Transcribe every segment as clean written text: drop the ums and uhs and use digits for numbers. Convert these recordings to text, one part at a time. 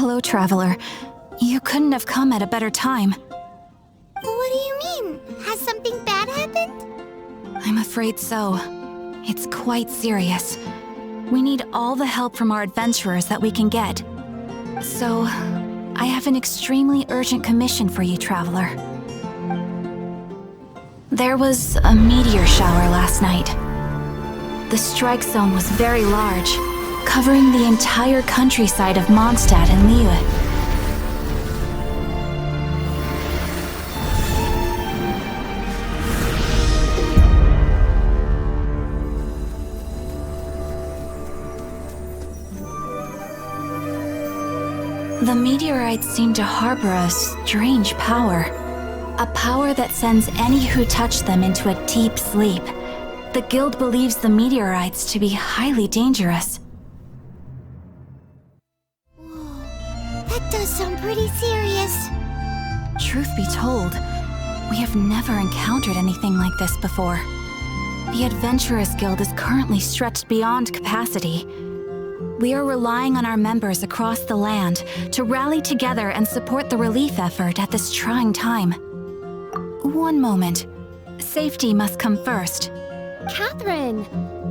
Hello, traveler. You couldn't have come at a better time. What do you mean? Has something bad happened? I'm afraid so. It's quite serious. We need all the help from our adventurers that we can get. So, I have an extremely urgent commission for you, traveler. There was a meteor shower last night. The strike zone was very large, covering the entire countryside of Mondstadt and Liyue. The meteorites seem to harbor a strange power. A power that sends any who touch them into a deep sleep. The guild believes the meteorites to be highly dangerous. Whoa, that does sound pretty serious. Truth be told, we have never encountered anything like this before. The Adventurers Guild is currently stretched beyond capacity. We are relying on our members across the land to rally together and support the relief effort at this trying time. One moment. Safety must come first. Katheryne,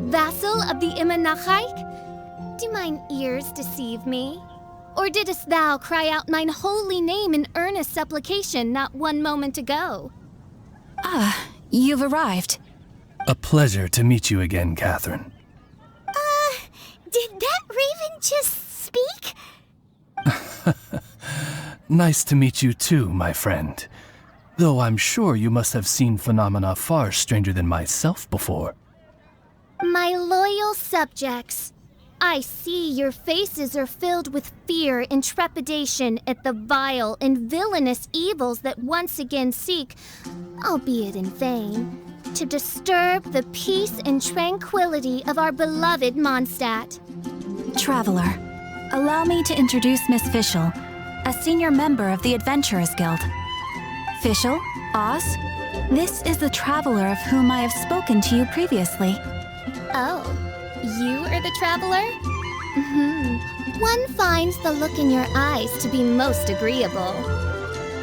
vassal of the Imanachike? Do mine ears deceive me? Or didst thou cry out mine holy name in earnest supplication not one moment ago? You've arrived. A pleasure to meet you again, Katheryne. Did that raven just speak? Nice to meet you too, my friend. Though I'm sure you must have seen phenomena far stranger than myself before. My loyal subjects, I see your faces are filled with fear and trepidation at the vile and villainous evils that once again seek, albeit in vain, to disturb the peace and tranquility of our beloved Mondstadt. Traveler, allow me to introduce Miss Fischl, a senior member of the Adventurers Guild. Fischl, Oz, this is the traveler of whom I have spoken to you previously. Oh, you are the traveler? One finds the look in your eyes to be most agreeable.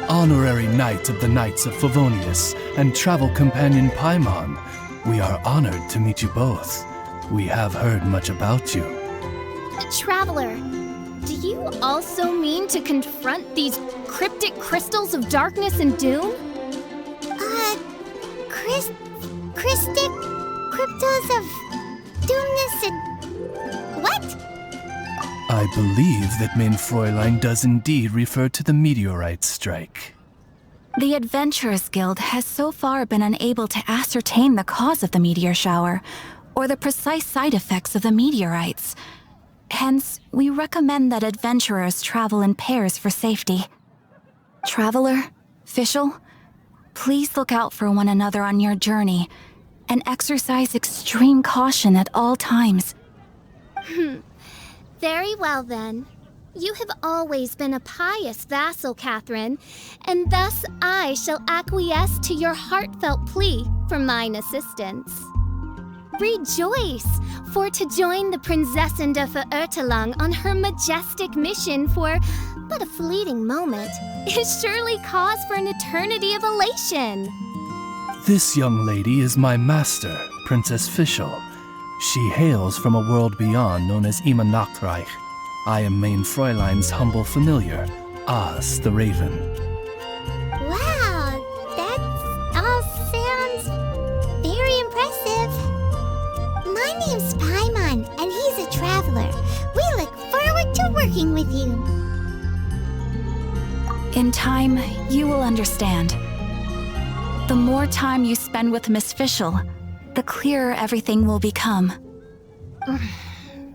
Honorary Knight of the Knights of Favonius and travel companion Paimon, we are honored to meet you both. We have heard much about you. Traveler, do you also mean to confront these cryptic crystals of darkness and doom? Cryptos of doomness and... what? I believe that Main Fräulein does indeed refer to the meteorite strike. The Adventurers Guild has so far been unable to ascertain the cause of the meteor shower, or the precise side effects of the meteorites. Hence, we recommend that adventurers travel in pairs for safety. Traveler, Fischl, please look out for one another on your journey, and exercise extreme caution at all times. Very well then. You have always been a pious vassal, Katheryne, and thus I shall acquiesce to your heartfelt plea for mine assistance. Rejoice, for to join the Prinzessin de Verurteilung on her majestic mission for but a fleeting moment is surely cause for an eternity of elation. This young lady is my master, Princess Fischl. She hails from a world beyond known as Imanachreich. I am Main Fräulein's humble familiar, Oz the Raven. Wow, that all sounds very impressive. My name's Paimon, and he's a traveler. We look forward to working with you. In time, you will understand. The more time you spend with Miss Fischl, the clearer everything will become.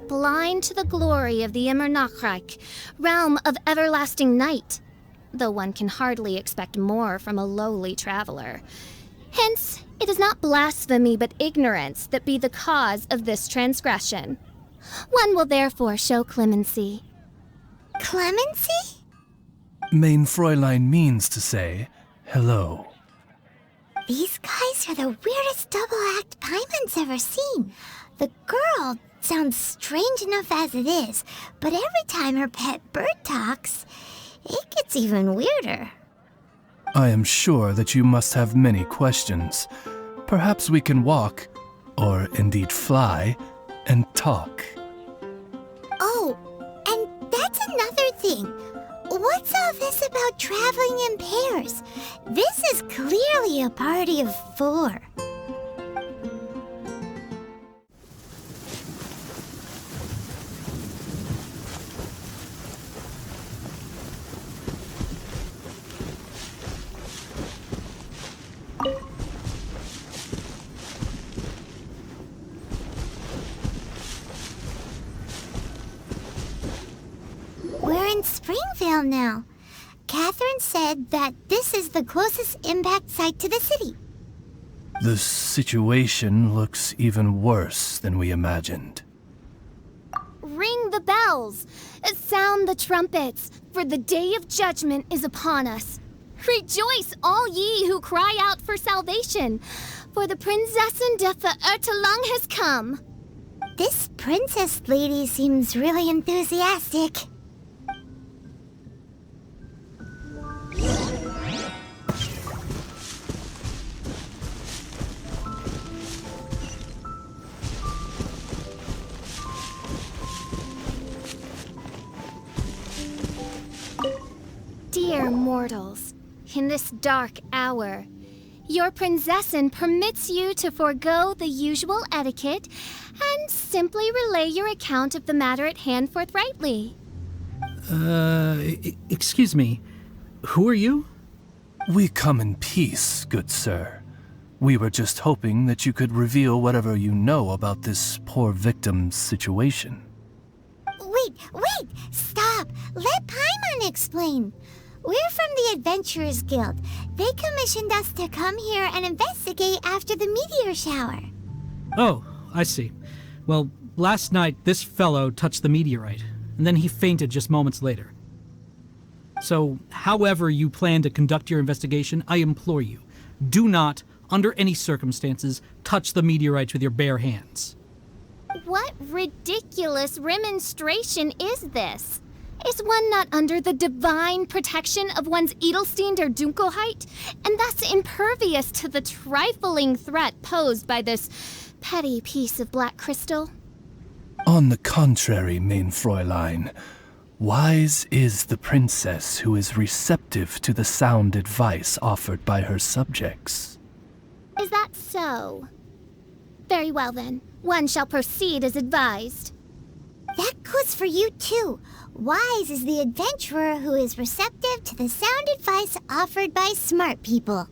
Blind to the glory of the Imanachreich, realm of everlasting night, though one can hardly expect more from a lowly traveler. Hence, it is not blasphemy but ignorance that be the cause of this transgression. One will therefore show clemency. Clemency? Main Fräulein means to say hello. These guys are the weirdest double act Paimon's ever seen. The girl sounds strange enough as it is, but every time her pet bird talks, it gets even weirder. I am sure that you must have many questions. Perhaps we can walk, or indeed fly, and talk. Oh, and that's another thing. What's all this about traveling in pairs? This is clearly a party of 4. We're in Springvale now. Katheryne said that this is the closest impact site to the city. The situation looks even worse than we imagined. Ring the bells! Sound the trumpets, for the day of judgment is upon us. Rejoice, all ye who cry out for salvation, for the Prinzessin de Huachu has come. This princess lady seems really enthusiastic. Dear mortals, in this dark hour, your Prinzessin permits you to forego the usual etiquette and simply relay your account of the matter at hand forthrightly. Excuse me. Who are you? We come in peace, good sir. We were just hoping that you could reveal whatever you know about this poor victim's situation. Wait! Stop! Let Paimon explain. We're from the Adventurers Guild. They commissioned us to come here and investigate after the meteor shower. Oh, I see. Well, last night this fellow touched the meteorite, and then he fainted just moments later. So, however you plan to conduct your investigation, I implore you, do not, under any circumstances, touch the meteorites with your bare hands. What ridiculous remonstration is this? Is one not under the divine protection of one's Edelstein der Dunkelheit, and thus impervious to the trifling threat posed by this petty piece of black crystal? On the contrary, mein Fräulein, wise is the princess who is receptive to the sound advice offered by her subjects. Is that so? Very well then, one shall proceed as advised. That goes for you too. Wise is the adventurer who is receptive to the sound advice offered by smart people.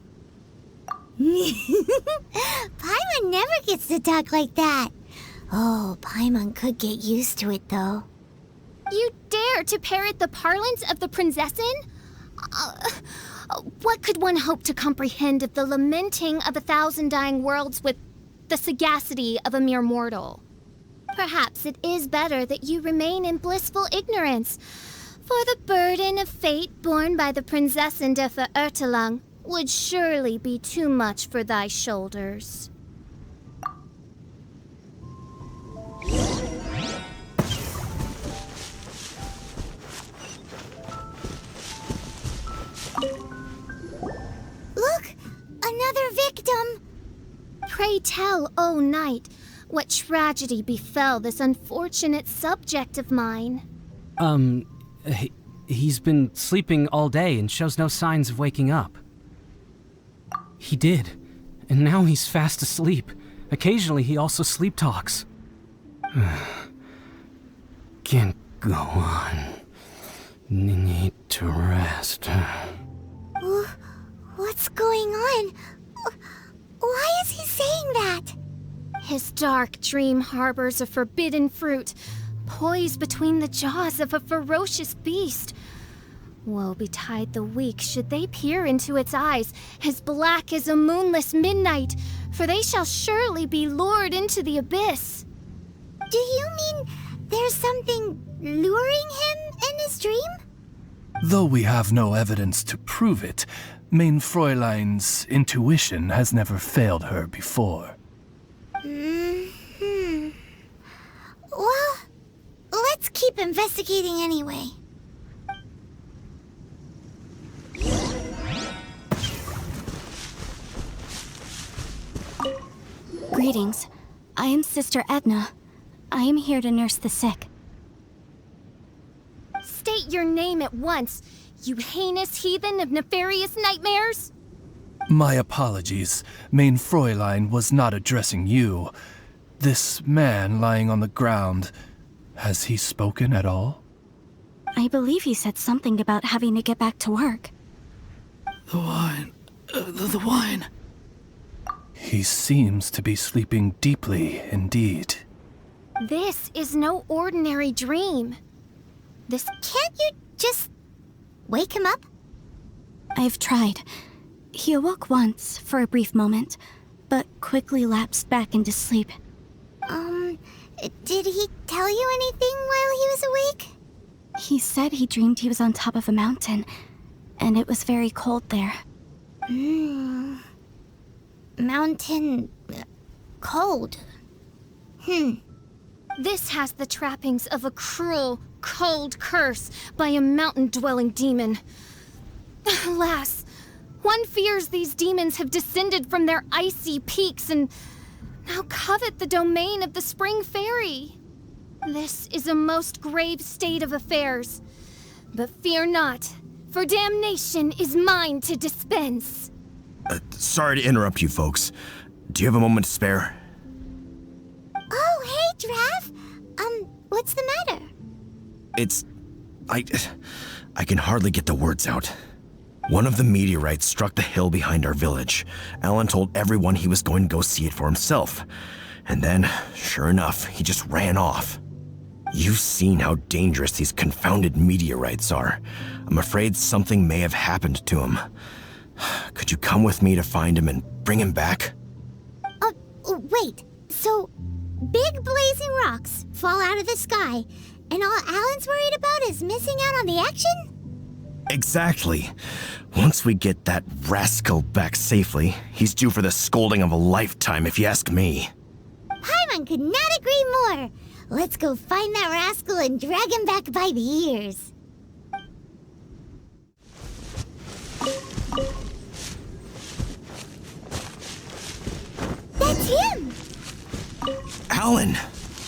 Paimon never gets to talk like that. Oh, Paimon could get used to it though. You dare to parrot the parlance of the Prinzessin? What could one hope to comprehend of the lamenting of 1,000 dying worlds with the sagacity of a mere mortal? Perhaps it is better that you remain in blissful ignorance, for the burden of fate borne by the Prinzessin de Huachu would surely be too much for thy shoulders. Look! Another victim! Pray tell, O knight, what tragedy befell this unfortunate subject of mine? He's been sleeping all day and shows no signs of waking up. He did, and now he's fast asleep. Occasionally he also sleep talks. Can't go on. Need to rest. What's going on? Why is he saying that? His dark dream harbors a forbidden fruit, poised between the jaws of a ferocious beast. Woe betide the weak should they peer into its eyes, as black as a moonless midnight, for they shall surely be lured into the abyss. Do you mean there's something luring him in his dream? Though we have no evidence to prove it, mein Fräulein's intuition has never failed her before. keep investigating anyway. Greetings. I am Sister Edna. I am here to nurse the sick. State your name at once, you heinous heathen of nefarious nightmares! My apologies. Main Fräulein was not addressing you. This man lying on the ground, has he spoken at all? I believe he said something about having to get back to work. The wine. The wine. He seems to be sleeping deeply indeed. This is no ordinary dream. Can't you just wake him up? I've tried. He awoke once for a brief moment, but quickly lapsed back into sleep. Did he tell you anything while he was awake? He said he dreamed he was on top of a mountain, and it was very cold there. Mountain... cold. This has the trappings of a cruel, cold curse by a mountain-dwelling demon. Alas, one fears these demons have descended from their icy peaks and now covet the domain of the Spring Fairy. This is a most grave state of affairs. But fear not, for damnation is mine to dispense. Sorry to interrupt you folks. Do you have a moment to spare? Oh, hey, Draff. What's the matter? I can hardly get the words out. One of the meteorites struck the hill behind our village. Alan told everyone he was going to go see it for himself. And then, sure enough, he just ran off. You've seen how dangerous these confounded meteorites are. I'm afraid something may have happened to him. Could you come with me to find him and bring him back? Wait. So, big blazing rocks fall out of the sky, and all Alan's worried about is missing out on the action? Exactly. Once we get that rascal back safely, he's due for the scolding of a lifetime, if you ask me. Paimon could not agree more. Let's go find that rascal and drag him back by the ears. That's him! Alan,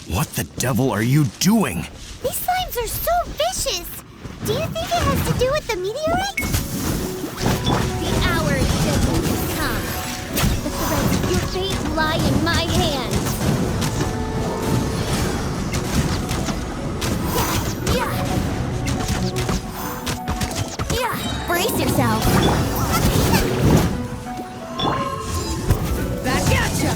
what the devil are you doing? These slimes are so vicious! Do you think it has to do with the meteorite? The hour of judgment has come. The threads of your fate lie in my hands. Brace yourself! Back at ya!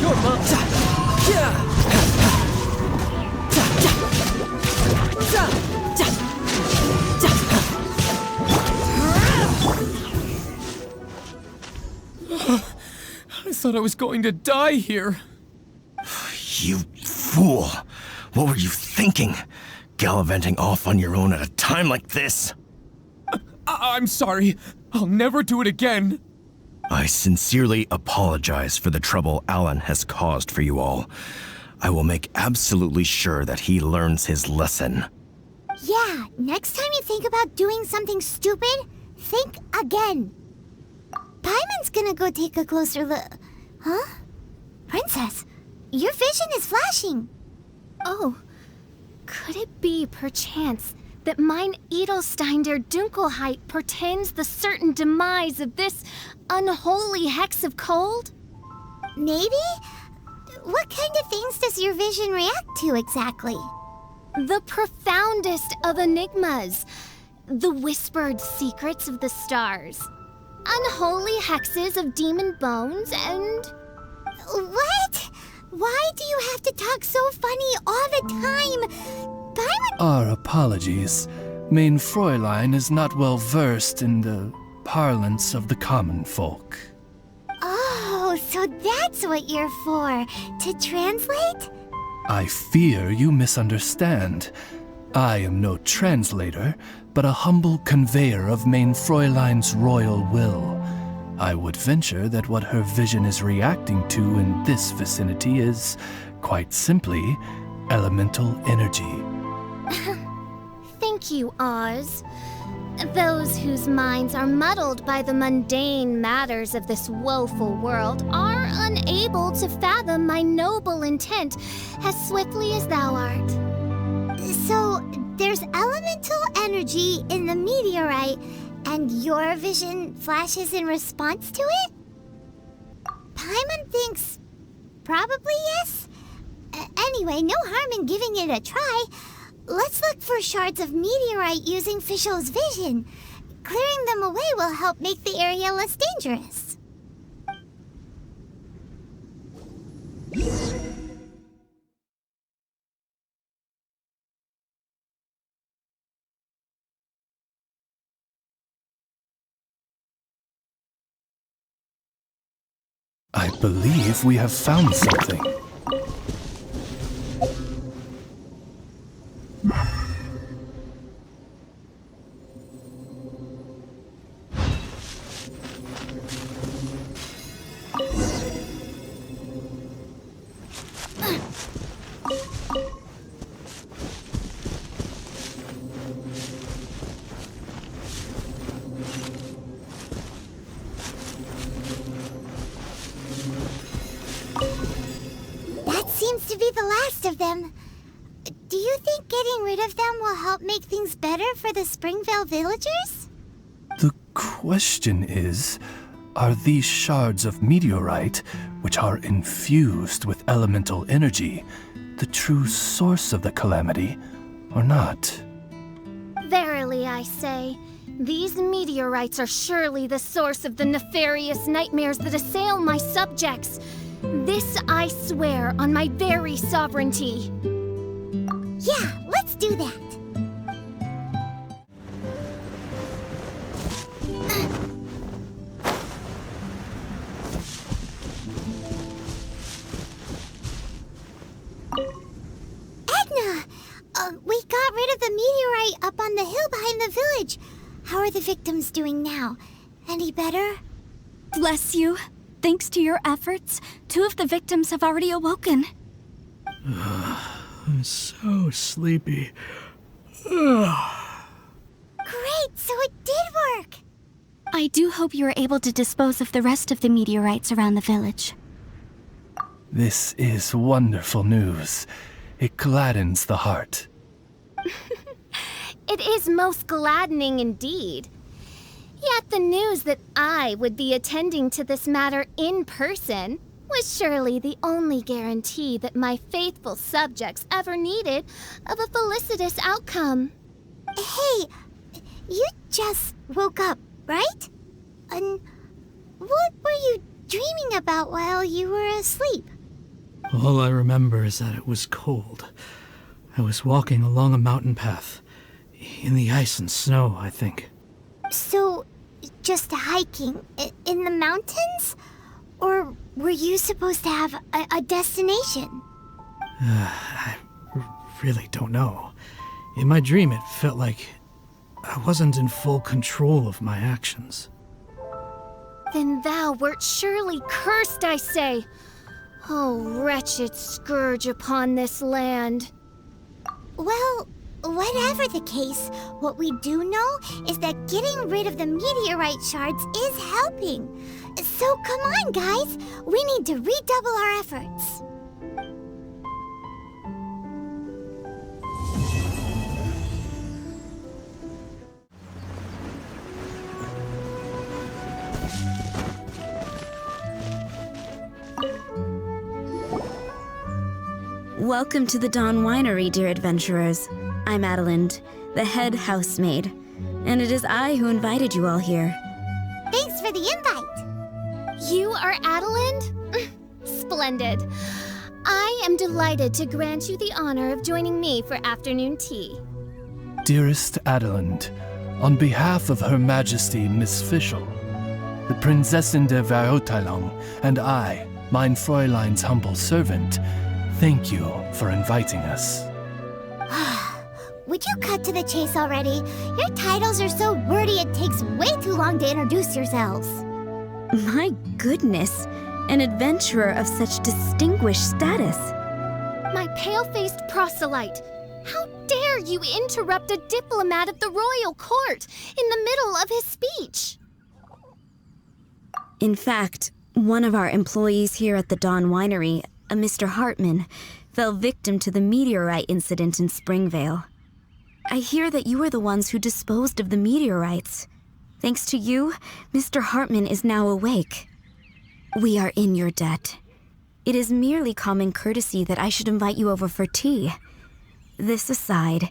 Your mom! I thought I was going to die here. You fool! What were you thinking? Gallivanting off on your own at a time like this? I'm sorry. I'll never do it again. I sincerely apologize for the trouble Alan has caused for you all. I will make absolutely sure that he learns his lesson. Yeah, next time you think about doing something stupid, think again. Paimon's gonna go take a closer look. Huh? Princess, your vision is flashing. Oh, could it be, perchance, that mine Edelstein der Dunkelheit portends the certain demise of this unholy hex of cold? Maybe? What kind of things does your vision react to exactly? The profoundest of enigmas, the whispered secrets of the stars, unholy hexes of demon bones, and... What? Why do you have to talk so funny all the time? Paimon... Our apologies. Main Fräulein is not well versed in the parlance of the common folk. Oh, so that's what you're for, to translate? I fear you misunderstand. I am no translator, but a humble conveyor of Main Fräulein's royal will. I would venture that what her vision is reacting to in this vicinity is, quite simply, elemental energy. Thank you, Oz. Those whose minds are muddled by the mundane matters of this woeful world are unable to fathom my noble intent as swiftly as thou art. So, there's elemental energy in the meteorite, and your vision flashes in response to it? Paimon thinks probably yes. Anyway, no harm in giving it a try. Let's look for shards of meteorite using Fischl's vision. Clearing them away will help make the area less dangerous. I believe we have found something. Seems to be the last of them. Do you think getting rid of them will help make things better for the Springvale villagers? The question is, are these shards of meteorite, which are infused with elemental energy, the true source of the calamity, or not? Verily, I say, these meteorites are surely the source of the nefarious nightmares that assail my subjects. This I swear on my very sovereignty. Yeah, let's do that. Edna! We got rid of the meteorite up on the hill behind the village. How are the victims doing now? Any better? Bless you. Thanks to your efforts, 2 of the victims have already awoken. I'm so sleepy. Great, so it did work! I do hope you are able to dispose of the rest of the meteorites around the village. This is wonderful news. It gladdens the heart. It is most gladdening indeed. Yet the news that I would be attending to this matter in person was surely the only guarantee that my faithful subjects ever needed of a felicitous outcome. Hey, you just woke up, right? And what were you dreaming about while you were asleep? All I remember is that it was cold. I was walking along a mountain path. In the ice and snow, I think. So, just hiking in the mountains? Or were you supposed to have a destination? I really don't know. In my dream, it felt like I wasn't in full control of my actions. Then thou wert surely cursed, I say. Oh, wretched scourge upon this land. Well, whatever the case, what we do know is that getting rid of the meteorite shards is helping. So come on, guys. We need to redouble our efforts. Welcome to the Dawn Winery, dear adventurers. I'm Adelind, the head housemaid, and it is I who invited you all here. Thanks for the invite. You are Adelind? Splendid. I am delighted to grant you the honor of joining me for afternoon tea. Dearest Adelind, on behalf of Her Majesty Miss Fischl, the Prinzessin der Verurteilung, and I, mein Fräulein's humble servant, thank you for inviting us. Would you cut to the chase already? Your titles are so wordy it takes way too long to introduce yourselves. My goodness, an adventurer of such distinguished status. My pale-faced proselyte! How dare you interrupt a diplomat of the royal court in the middle of his speech? In fact, one of our employees here at the Dawn Winery, a Mr. Hartman, fell victim to the meteorite incident in Springvale. I hear that you were the ones who disposed of the meteorites. Thanks to you, Mr. Hartman is now awake. We are in your debt. It is merely common courtesy that I should invite you over for tea. This aside,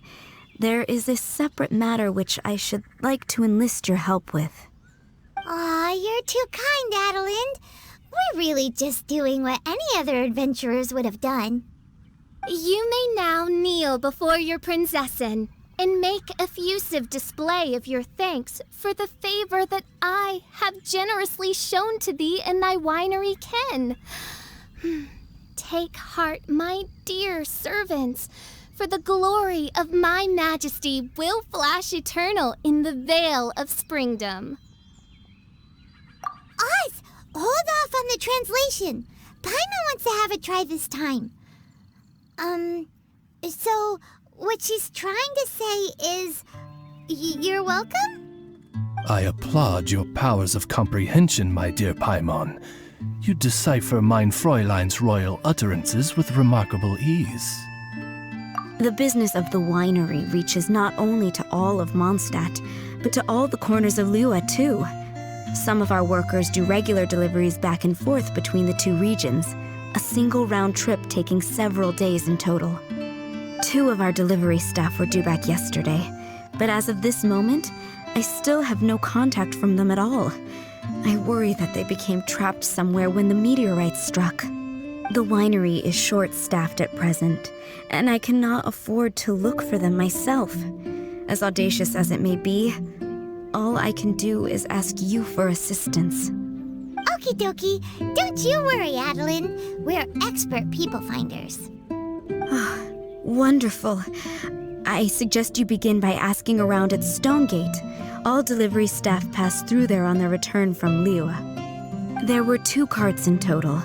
there is a separate matter which I should like to enlist your help with. Aw, you're too kind, Adelind. We're really just doing what any other adventurers would have done. You may now kneel before your prinzessin and make effusive display of your thanks for the favor that I have generously shown to thee and thy winery ken. Take heart, my dear servants, for the glory of my majesty will flash eternal in the Vale of Springdom. Oz, hold off on the translation. Paimon wants to have a try this time. So what she's trying to say is, you're welcome? I applaud your powers of comprehension, my dear Paimon. You decipher mine Fräulein's royal utterances with remarkable ease. The business of the winery reaches not only to all of Mondstadt, but to all the corners of Liyue too. Some of our workers do regular deliveries back and forth between the two regions, a single round trip taking several days in total. 2 of our delivery staff were due back yesterday, but as of this moment, I still have no contact from them at all. I worry that they became trapped somewhere when the meteorites struck. The winery is short-staffed at present, and I cannot afford to look for them myself. As audacious as it may be, all I can do is ask you for assistance. Okie dokie, don't you worry, Adelind. We're expert people finders. Wonderful. I suggest you begin by asking around at Stonegate. All delivery staff pass through there on their return from Liyue. There were 2 carts in total,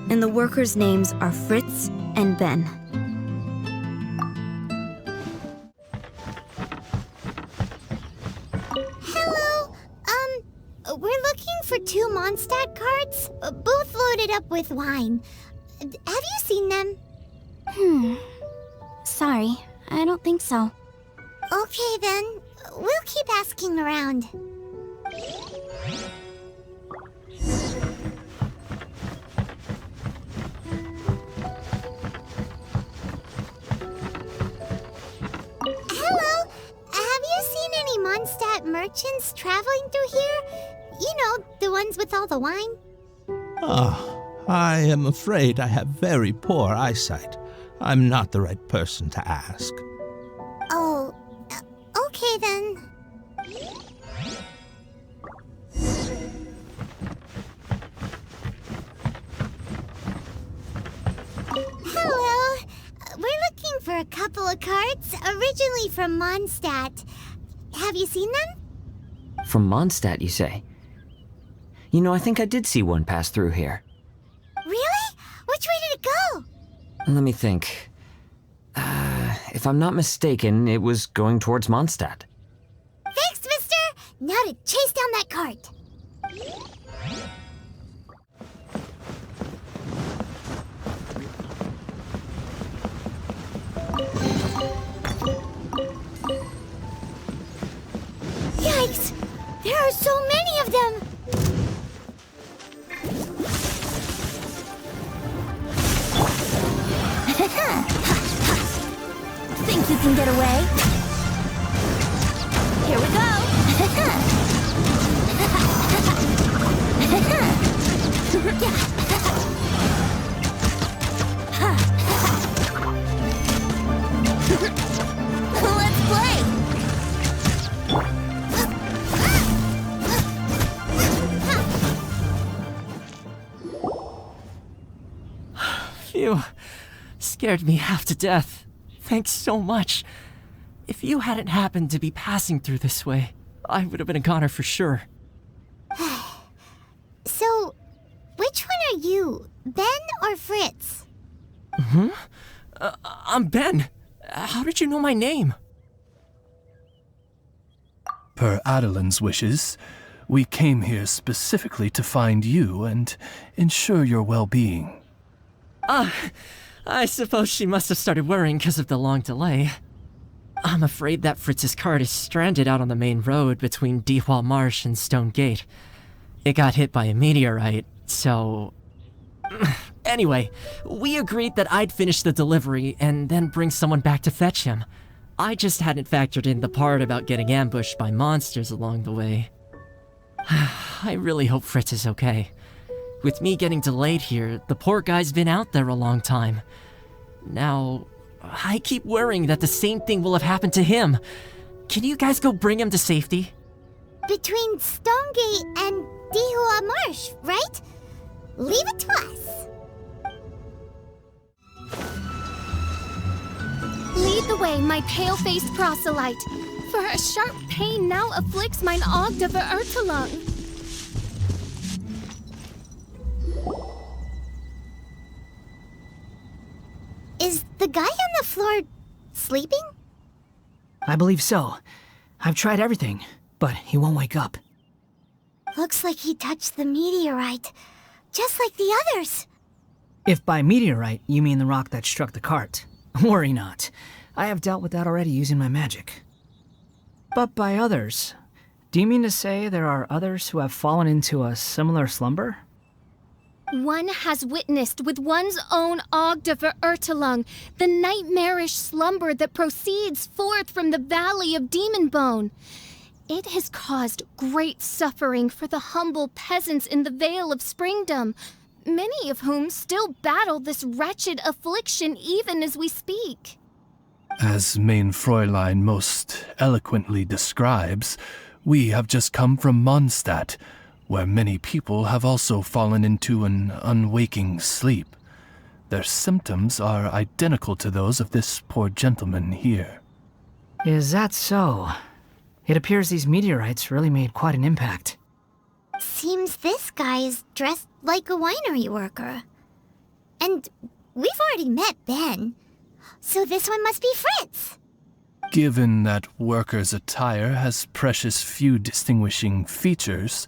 and the workers' names are Fritz and Ben. Hello, we're looking for 2 Mondstadt carts, both loaded up with wine. Have you seen them? Sorry, I don't think so. Okay then, we'll keep asking around. Hello, have you seen any Mondstadt merchants traveling through here? You know, the ones with all the wine? I am afraid I have very poor eyesight. I'm not the right person to ask. Oh, okay then. Hello. We're looking for a couple of carts, originally from Mondstadt. Have you seen them? From Mondstadt, you say? You know, I think I did see one pass through here. Really? Which way did it go? Let me think. If I'm not mistaken, it was going towards Mondstadt. Thanks, mister! Now to chase down that cart. Yikes! There are so many of them! Think you can get away? Here we go! Let's play! Phew. Scared me half to death. Thanks so much. If you hadn't happened to be passing through this way, I would have been a goner for sure. So, you, Ben or Fritz? I'm Ben. How did you know my name? Per Adelin's wishes, we came here specifically to find you and ensure your well-being. I suppose she must have started worrying because of the long delay. I'm afraid that Fritz's cart is stranded out on the main road between Dihua Marsh and Stone Gate. It got hit by a meteorite, so... Anyway, we agreed that I'd finish the delivery and then bring someone back to fetch him. I just hadn't factored in the part about getting ambushed by monsters along the way. I really hope Fritz is okay. With me getting delayed here, the poor guy's been out there a long time. Now, I keep worrying that the same thing will have happened to him. Can you guys go bring him to safety? Between Stonegate and Dihua Marsh, right? Leave it to us. Lead the way, my pale-faced proselyte, for a sharp pain now afflicts mine Ogde Verurtelung. Is the guy on the floor sleeping? I believe so. I've tried everything, but he won't wake up. Looks like he touched the meteorite, just like the others. If by meteorite you mean the rock that struck the cart, worry not. I have dealt with that already using my magic. But by others, do you mean to say there are others who have fallen into a similar slumber? One has witnessed with one's own Ogde Verurtelung the nightmarish slumber that proceeds forth from the Valley of Demon Bone. It has caused great suffering for the humble peasants in the Vale of Springdom, many of whom still battle this wretched affliction even as we speak. As Main Fräulein most eloquently describes, we have just come from Mondstadt, where many people have also fallen into an unwaking sleep. Their symptoms are identical to those of this poor gentleman here. Is that so? It appears these meteorites really made quite an impact. Seems this guy is dressed like a winery worker. And we've already met Ben, so this one must be Fritz. Given that worker's attire has precious few distinguishing features,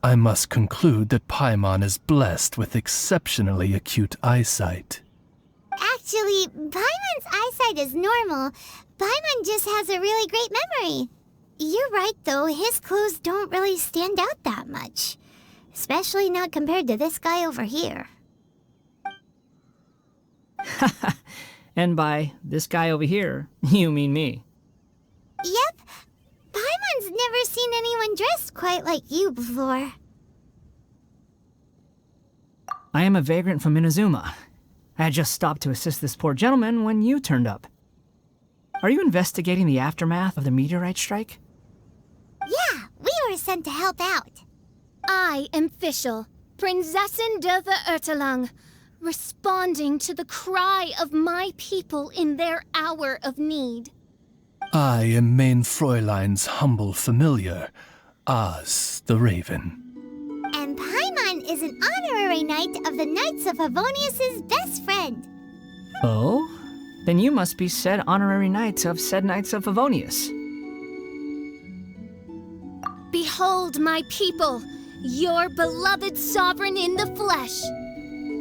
I must conclude that Paimon is blessed with exceptionally acute eyesight. Actually, Paimon's eyesight is normal. Paimon just has a really great memory. You're right, though. His clothes don't really stand out that much. Especially not compared to this guy over here. And by this guy over here, you mean me. Yep. Paimon's never seen anyone dressed quite like you before. I am a vagrant from Inazuma. I had just stopped to assist this poor gentleman when you turned up. Are you investigating the aftermath of the meteorite strike? Yeah, we were sent to help out. I am Fischl, Prinzessin de Verurtelung, responding to the cry of my people in their hour of need. I am Main Fräulein's humble familiar, Oz the Raven. And Paimon is an honorary knight of the Knights of Favonius's best friend. Oh? Then you must be said honorary knight of said Knights of Favonius. Behold my people, your beloved sovereign in the flesh.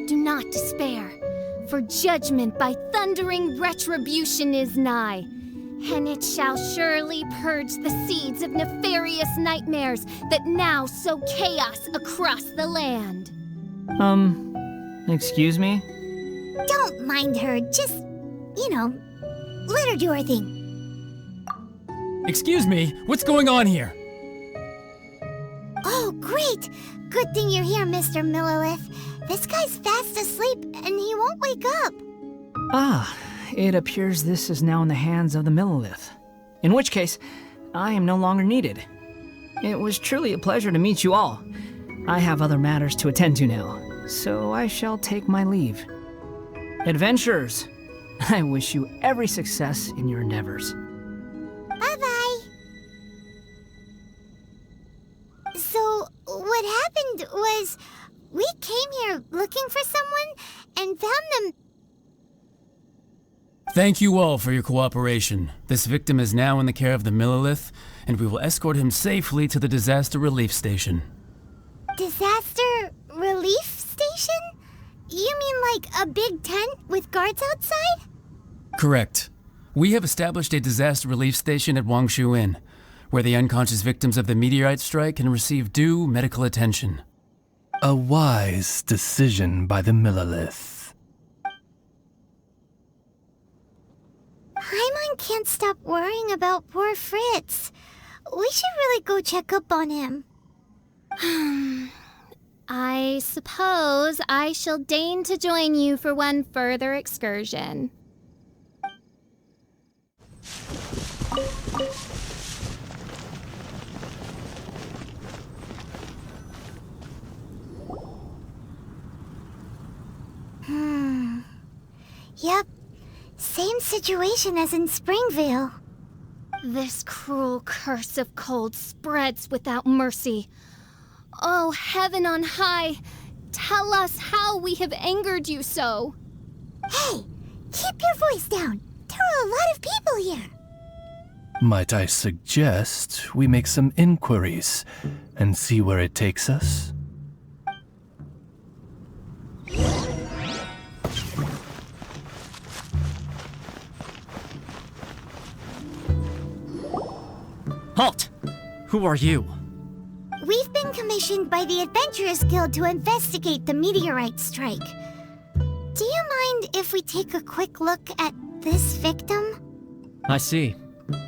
Do not despair, for judgment by thundering retribution is nigh, and it shall surely purge the seeds of nefarious nightmares that now sow chaos across the land. Excuse me? Don't mind her, just, let her do her thing. Excuse me, what's going on here? Oh, great! Good thing you're here, Mr. Millilith. This guy's fast asleep, and he won't wake up. Ah, it appears this is now in the hands of the Millilith. In which case, I am no longer needed. It was truly a pleasure to meet you all. I have other matters to attend to now, so I shall take my leave. Adventurers, I wish you every success in your endeavors. Bye-bye. So, what happened was, we came here Thank you all for your cooperation. This victim is now in the care of the Millilith, and we will escort him safely to the disaster relief station. Disaster relief station? You mean like a big tent with guards outside? Correct. We have established a disaster relief station at Wangshu Inn, where the unconscious victims of the meteorite strike can receive due medical attention. A wise decision by the Millilith. Paimon can't stop worrying about poor Fritz. We should really go check up on him. I suppose I shall deign to join you for one further excursion. Yep. Same situation as in Springvale. This cruel curse of cold spreads without mercy. Oh, heaven on high, tell us how we have angered you so. Hey, keep your voice down. There are a lot of people here. Might I suggest we make some inquiries and see where it takes us? Halt! Who are you? We've been commissioned by the Adventurers Guild to investigate the meteorite strike. Do you mind if we take a quick look at this victim? I see.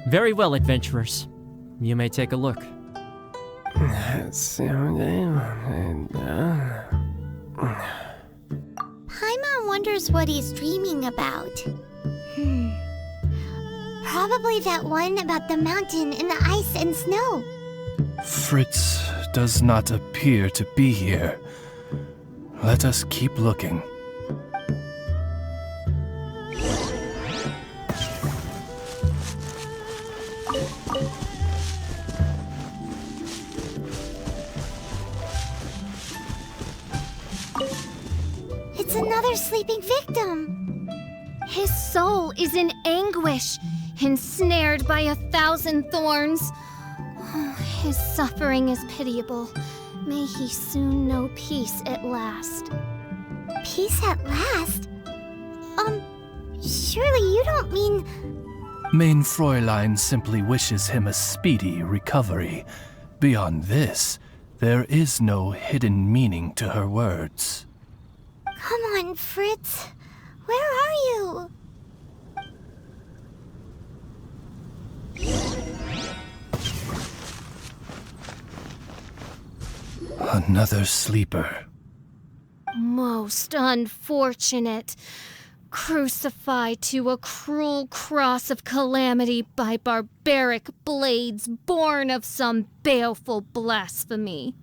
Very well, adventurers. You may take a look. Paimon wonders what he's dreaming about. Probably that one about the mountain and the ice and snow. Fritz does not appear to be here. Let us keep looking. It's another sleeping victim. His soul is in anguish, ensnared by 1,000 thorns. Oh, his suffering is pitiable. May he soon know peace at last. Peace at last? Surely you don't mean... Main Fräulein simply wishes him a speedy recovery. Beyond this, there is no hidden meaning to her words. Come on, Fritz. Where are you? Another sleeper. Most unfortunate. Crucified to a cruel cross of calamity by barbaric blades born of some baleful blasphemy.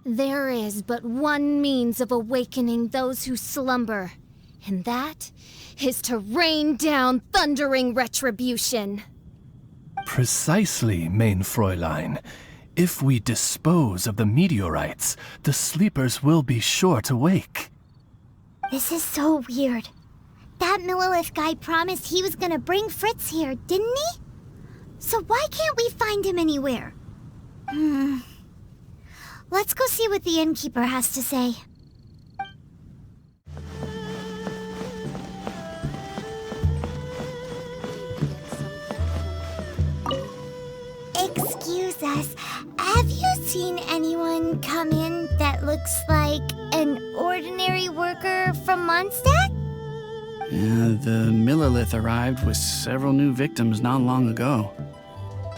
There is but one means of awakening those who slumber, and that is to rain down thundering retribution. Precisely, Main Fräulein. If we dispose of the meteorites, the sleepers will be sure to wake. This is so weird. That Millilith guy promised he was gonna bring Fritz here, didn't he? So why can't we find him anywhere? Let's go see what the innkeeper has to say. Excuse us, have you seen anyone come in that looks like an ordinary worker from Mondstadt? The Millilith arrived with several new victims not long ago.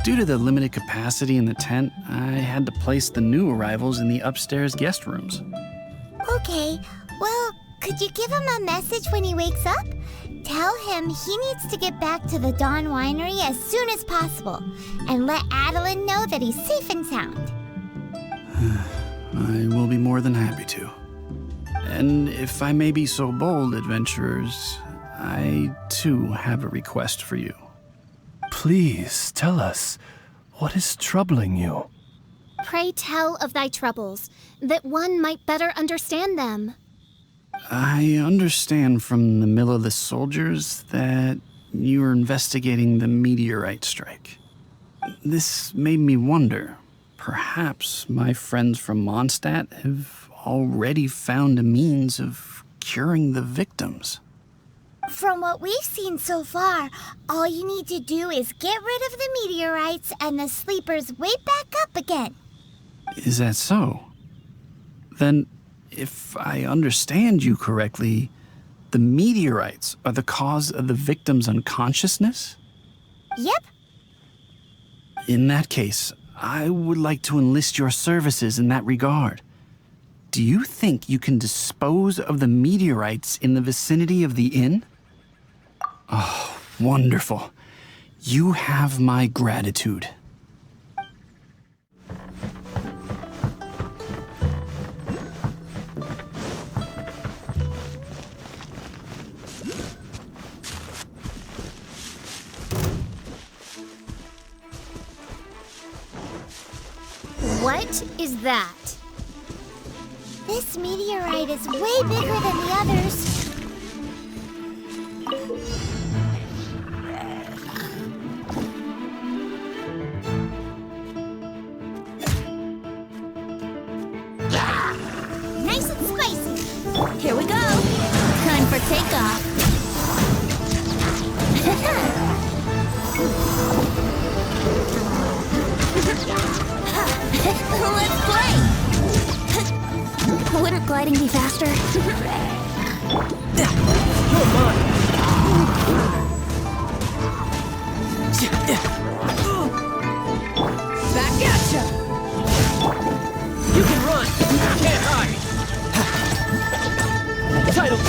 Due to the limited capacity in the tent, I had to place the new arrivals in the upstairs guest rooms. Okay, well, could you give him a message when he wakes up? Tell him he needs to get back to the Dawn Winery as soon as possible, and let Adeline know that he's safe and sound. I will be more than happy to. And if I may be so bold, adventurers, I too have a request for you. Please tell us, what is troubling you? Pray tell of thy troubles, that one might better understand them. I understand from the Millilith soldiers that you were investigating the meteorite strike. This made me wonder, perhaps my friends from Mondstadt have already found a means of curing the victims. From what we've seen so far, all you need to do is get rid of the meteorites and the sleepers wake back up again. Is that so? Then, if I understand you correctly, the meteorites are the cause of the victim's unconsciousness? Yep. In that case, I would like to enlist your services in that regard. Do you think you can dispose of the meteorites in the vicinity of the inn? Oh, wonderful. You have my gratitude. What is that? This meteorite is way bigger than the others. Nice and spicy. Here we go. Time for takeoff. Let's play! Wouldn't gliding be faster? Back at ya! You can run, can't hide! Title!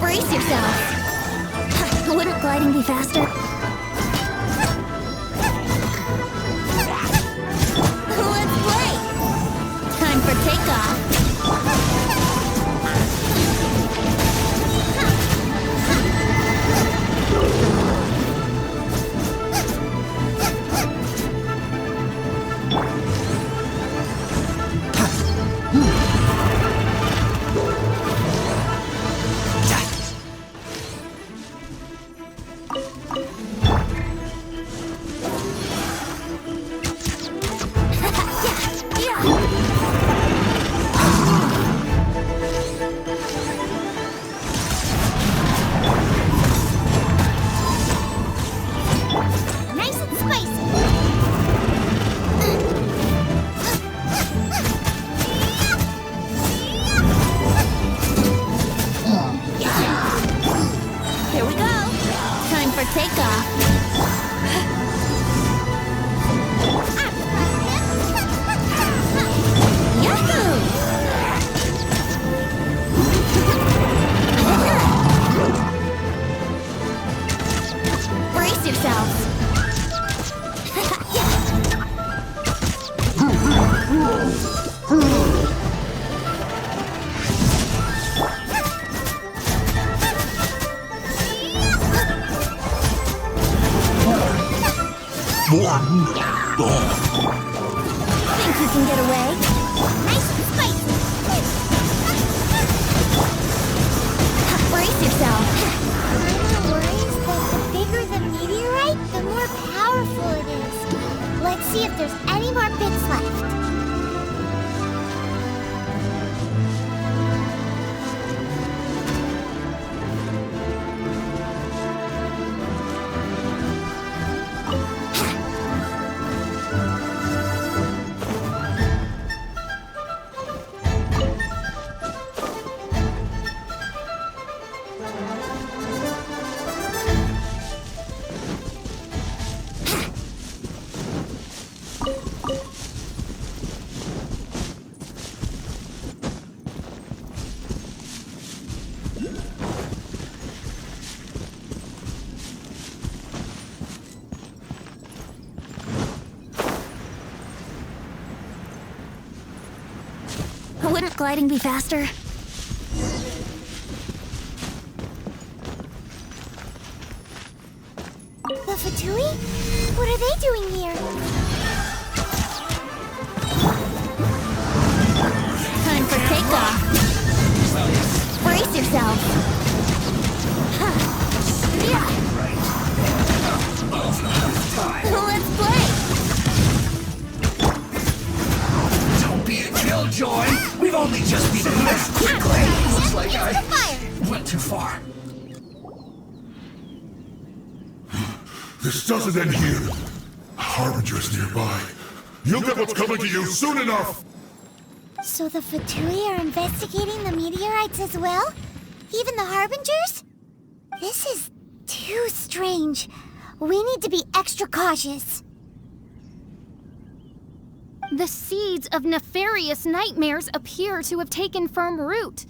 Brace yourself! Wouldn't gliding be faster? Let's play! Time for takeoff. Think you can get away? Nice and spicy. Brace yourself. My worries that the bigger the meteorite, the more powerful it is. Let's see if there's any more bits left. gliding be faster? The Fatui? What are they doing here? Time for takeoff. Brace yourself. Let's play. Don't be a killjoy. We've only just beaten this quickly. Looks like I went too far. This doesn't end here. Harbinger's nearby. You'll get what's coming to you soon enough! So the Fatui are investigating the meteorites as well? Even the Harbingers? This is too strange. We need to be extra cautious. The seeds of nefarious nightmares appear to have taken firm root.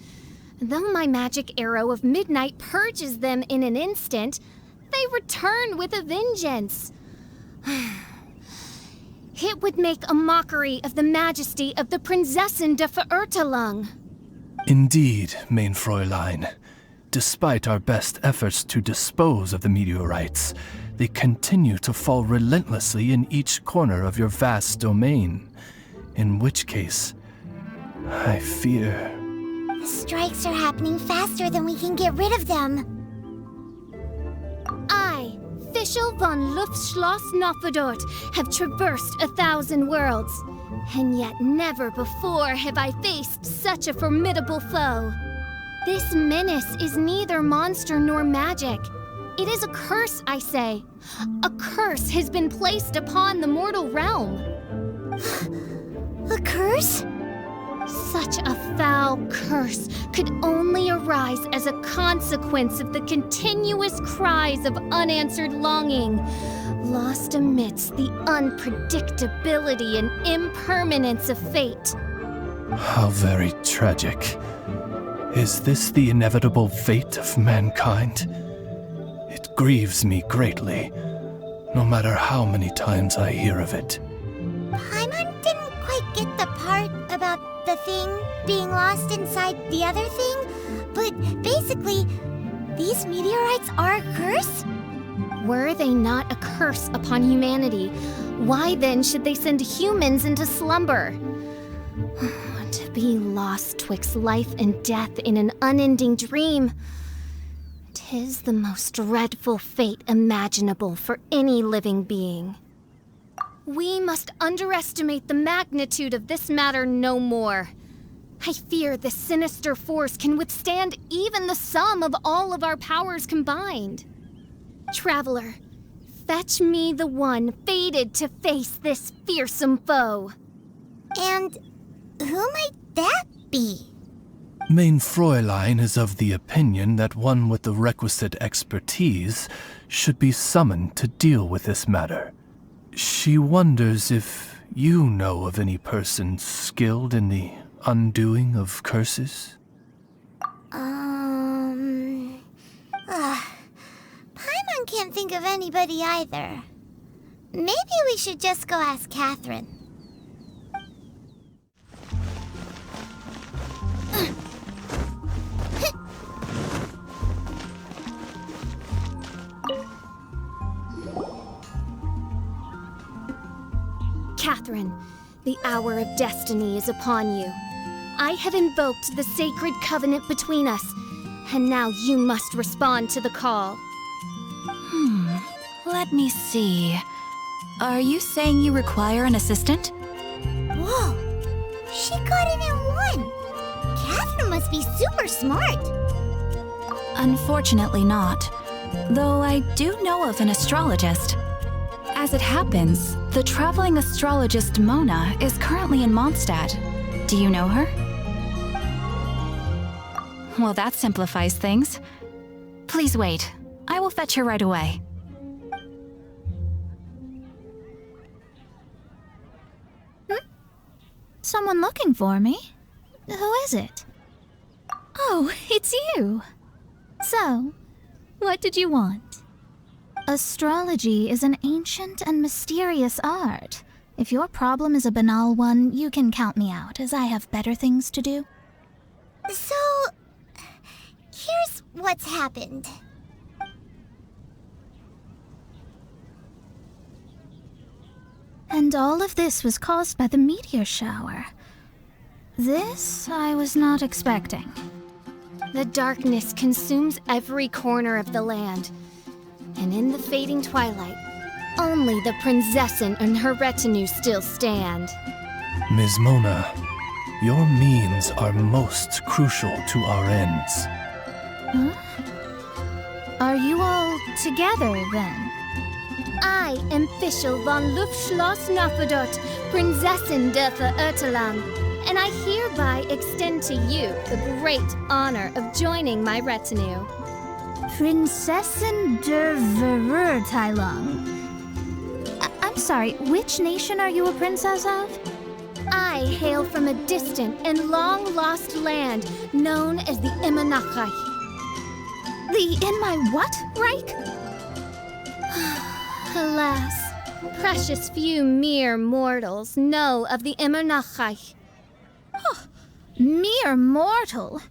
Though my magic arrow of midnight purges them in an instant, they return with a vengeance. It would make a mockery of the majesty of the Prinzessin de Verurtelung. Indeed, mein Fräulein. Despite our best efforts to dispose of the meteorites, they continue to fall relentlessly in each corner of your vast domain. In which case, I fear... Strikes are happening faster than we can get rid of them. I, Fischl von Luftschloss Nofedort, have traversed 1,000 worlds, and yet never before have I faced such a formidable foe. This menace is neither monster nor magic. It is a curse, I say. A curse has been placed upon the mortal realm. A curse? Such a foul curse could only arise as a consequence of the continuous cries of unanswered longing, lost amidst the unpredictability and impermanence of fate. How very tragic. Is this the inevitable fate of mankind? It grieves me greatly, no matter how many times I hear of it. Paimon didn't quite get the part about the thing being lost inside the other thing, but basically, these meteorites are a curse? Were they not a curse upon humanity, why then should they send humans into slumber? To be lost twixt life and death in an unending dream. 'Tis the most dreadful fate imaginable for any living being. We must underestimate the magnitude of this matter no more. I fear this sinister force can withstand even the sum of all of our powers combined. Traveler, fetch me the one fated to face this fearsome foe. And who might that be? Mein Fräulein is of the opinion that one with the requisite expertise should be summoned to deal with this matter. She wonders if you know of any person skilled in the undoing of curses? Paimon can't think of anybody either. Maybe we should just go ask Katheryne. Katheryne, the hour of destiny is upon you. I have invoked the sacred covenant between us, and now you must respond to the call. Let me see. Are you saying you require an assistant? Whoa! She got in at one! Katheryne must be super smart! Unfortunately not. Though I do know of an astrologist. As it happens, the traveling astrologist Mona is currently in Mondstadt. Do you know her? Well, that simplifies things. Please wait. I will fetch her right away. Someone looking for me? Who is it? Oh, it's you! So, what did you want? Astrology is an ancient and mysterious art. If your problem is a banal one, you can count me out, as I have better things to do. So, here's what's happened. And all of this was caused by the meteor shower. This I was not expecting. The darkness consumes every corner of the land. And in the fading twilight, only the Prinzessin and her retinue still stand. Ms. Mona, your means are most crucial to our ends. Huh? Are you all together, then? I am Fischl von Luftschloss Nafadot, Prinzessin der Verirrtelang, and I hereby extend to you the great honor of joining my retinue. Prinzessin der Verirrtelang. I'm sorry, which nation are you a princess of? I hail from a distant and long-lost land known as the Imanachreich. The in my what, Reich? Alas, precious few mere mortals know of the Imanachreich. Oh, mere mortal?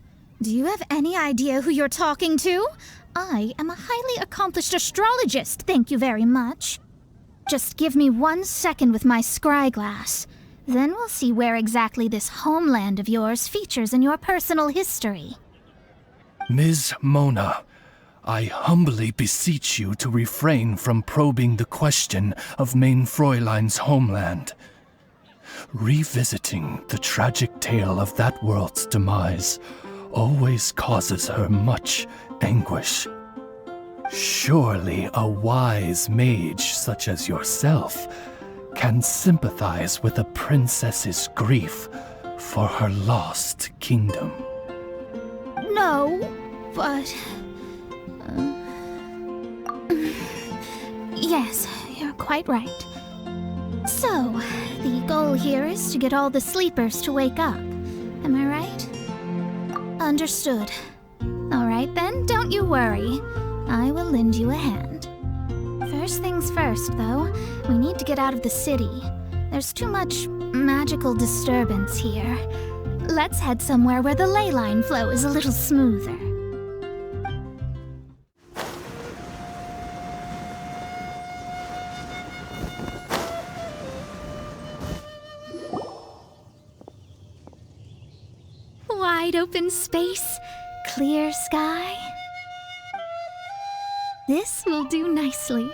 Do you have any idea who you're talking to? I am a highly accomplished astrologist, thank you very much. Just give me 1 second with my scryglass. Then we'll see where exactly this homeland of yours features in your personal history. Ms. Mona, I humbly beseech you to refrain from probing the question of Main Fräulein's homeland. Revisiting the tragic tale of that world's demise always causes her much anguish. Surely a wise mage such as yourself can sympathize with a princess's grief for her lost kingdom. No, but... yes, you're quite right. So, the goal here is to get all the sleepers to wake up. Am I right? Understood. All right then, don't you worry. I will lend you a hand. First things first, though, we need to get out of the city. There's too much magical disturbance here. Let's head somewhere where the ley line flow is a little smoother. Wide open space, clear sky. This will do nicely.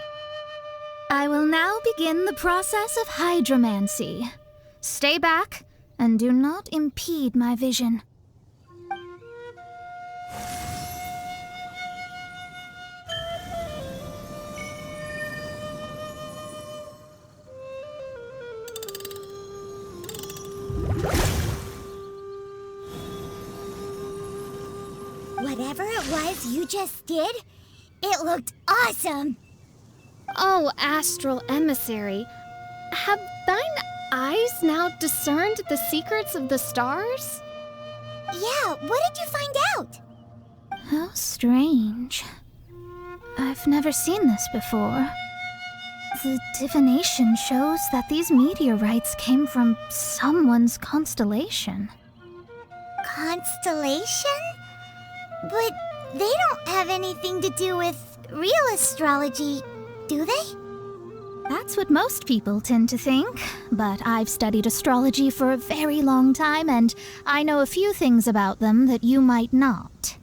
I will now begin the process of Hydromancy. Stay back and do not impede my vision. Whatever it was you just did, it looked awesome! Oh, astral emissary, have thine eyes now discerned the secrets of the stars? Yeah, what did you find out? How strange. I've never seen this before. The divination shows that these meteorites came from someone's constellation. Constellation? But they don't have anything to do with real astrology, do they? That's what most people tend to think, but I've studied astrology for a very long time, and I know a few things about them that you might not.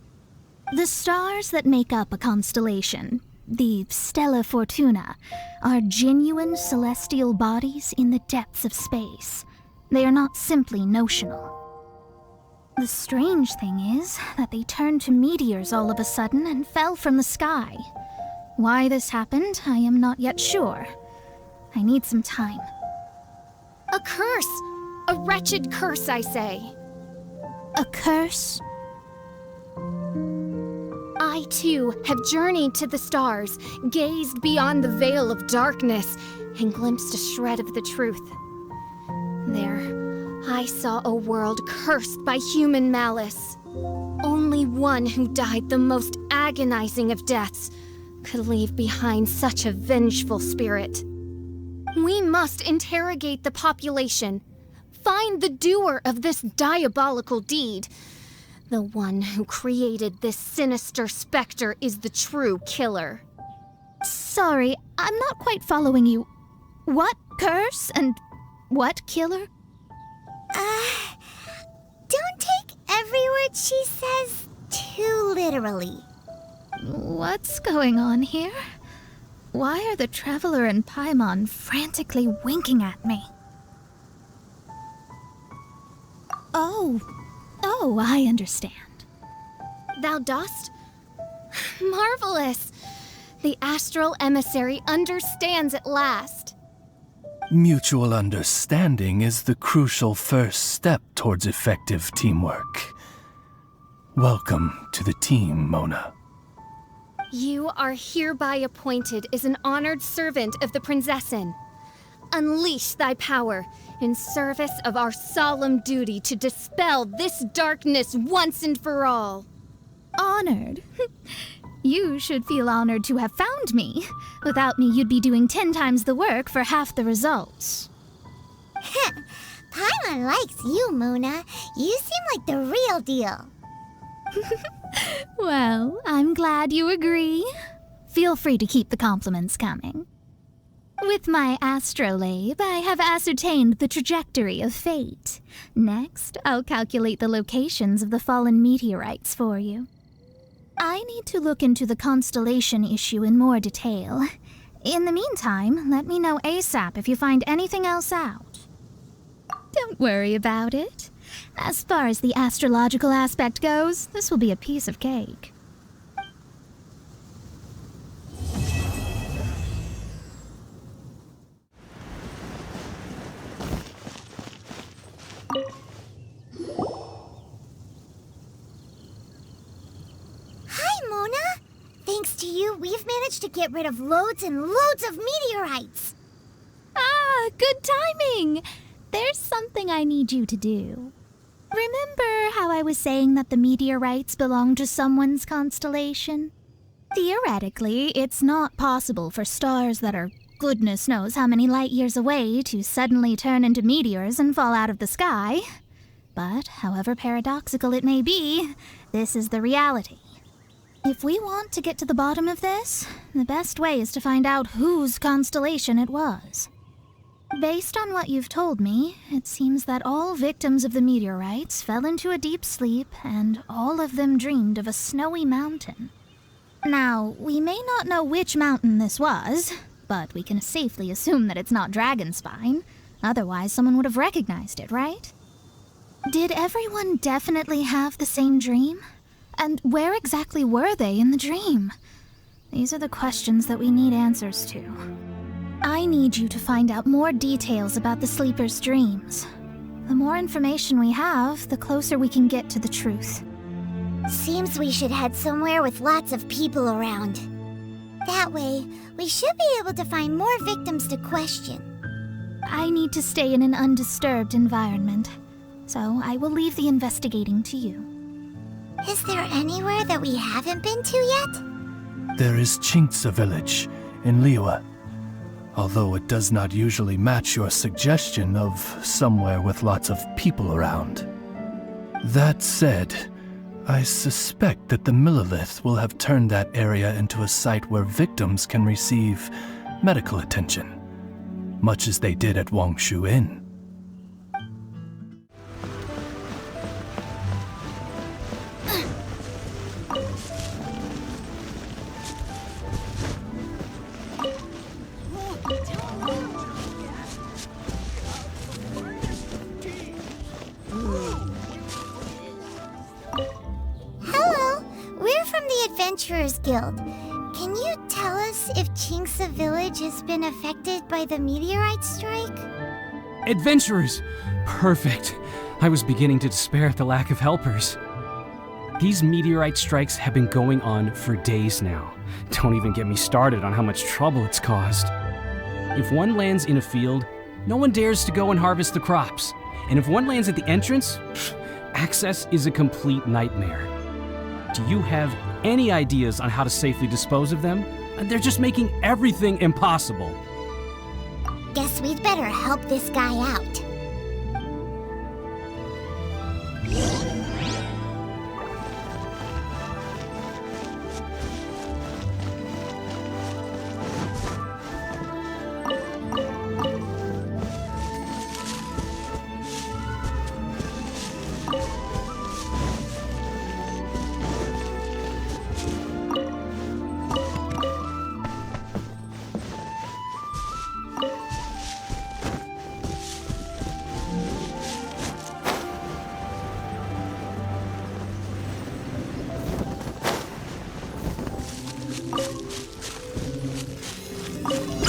The stars that make up a constellation, the Stella Fortuna, are genuine celestial bodies in the depths of space. They are not simply notional. The strange thing is that they turned to meteors all of a sudden and fell from the sky. Why this happened, I am not yet sure. I need some time. A curse! A wretched curse, I say. A curse? I, too, have journeyed to the stars, gazed beyond the veil of darkness, and glimpsed a shred of the truth. There, I saw a world cursed by human malice. Only one who died the most agonizing of deaths could leave behind such a vengeful spirit. We must interrogate the population, find the doer of this diabolical deed. The one who created this sinister specter is the true killer. Sorry, I'm not quite following you. What curse and what killer? Don't take every word she says too literally. What's going on here? Why are the Traveler and Paimon frantically winking at me? Oh, I understand. Thou dost? Marvelous! The astral emissary understands at last. Mutual understanding is the crucial first step towards effective teamwork. Welcome to the team, Mona. You are hereby appointed as an honored servant of the Prinzessin. Unleash thy power in service of our solemn duty to dispel this darkness once and for all. Honored? You should feel honored to have found me. Without me, you'd be doing 10 times the work for half the results. Paimon likes you, Mona. You seem like the real deal. Well, I'm glad you agree. Feel free to keep the compliments coming. With my astrolabe, I have ascertained the trajectory of fate. Next, I'll calculate the locations of the fallen meteorites for you. I need to look into the constellation issue in more detail. In the meantime, let me know ASAP if you find anything else out. Don't worry about it. As far as the astrological aspect goes, this will be a piece of cake. Hi, Mona! Thanks to you, we've managed to get rid of loads and loads of meteorites! Ah, good timing! There's something I need you to do. Remember how I was saying that the meteorites belong to someone's constellation? Theoretically, it's not possible for stars that are goodness knows how many light years away to suddenly turn into meteors and fall out of the sky. But, however paradoxical it may be, this is the reality. If we want to get to the bottom of this, the best way is to find out whose constellation it was. Based on what you've told me, it seems that all victims of the meteorites fell into a deep sleep, and all of them dreamed of a snowy mountain. Now, we may not know which mountain this was, but we can safely assume that it's not Dragonspine. Otherwise, someone would have recognized it, right? Did everyone definitely have the same dream? And where exactly were they in the dream? These are the questions that we need answers to. I need you to find out more details about the sleepers' dreams. The more information we have, the closer we can get to the truth. Seems we should head somewhere with lots of people around. That way, we should be able to find more victims to question. I need to stay in an undisturbed environment, so I will leave the investigating to you. Is there anywhere that we haven't been to yet? There is Qingce village in Liyue, although it does not usually match your suggestion of somewhere with lots of people around. That said, I suspect that the Millilith will have turned that area into a site where victims can receive medical attention, much as they did at Wangshu Inn. Adventurers Guild. Can you tell us if Qingce Village has been affected by the meteorite strike? Adventurers! Perfect. I was beginning to despair at the lack of helpers. These meteorite strikes have been going on for days now. Don't even get me started on how much trouble it's caused. If one lands in a field, no one dares to go and harvest the crops. And if one lands at the entrance, access is a complete nightmare. Do you have any ideas on how to safely dispose of them? They're just making everything impossible. Guess we'd better help this guy out.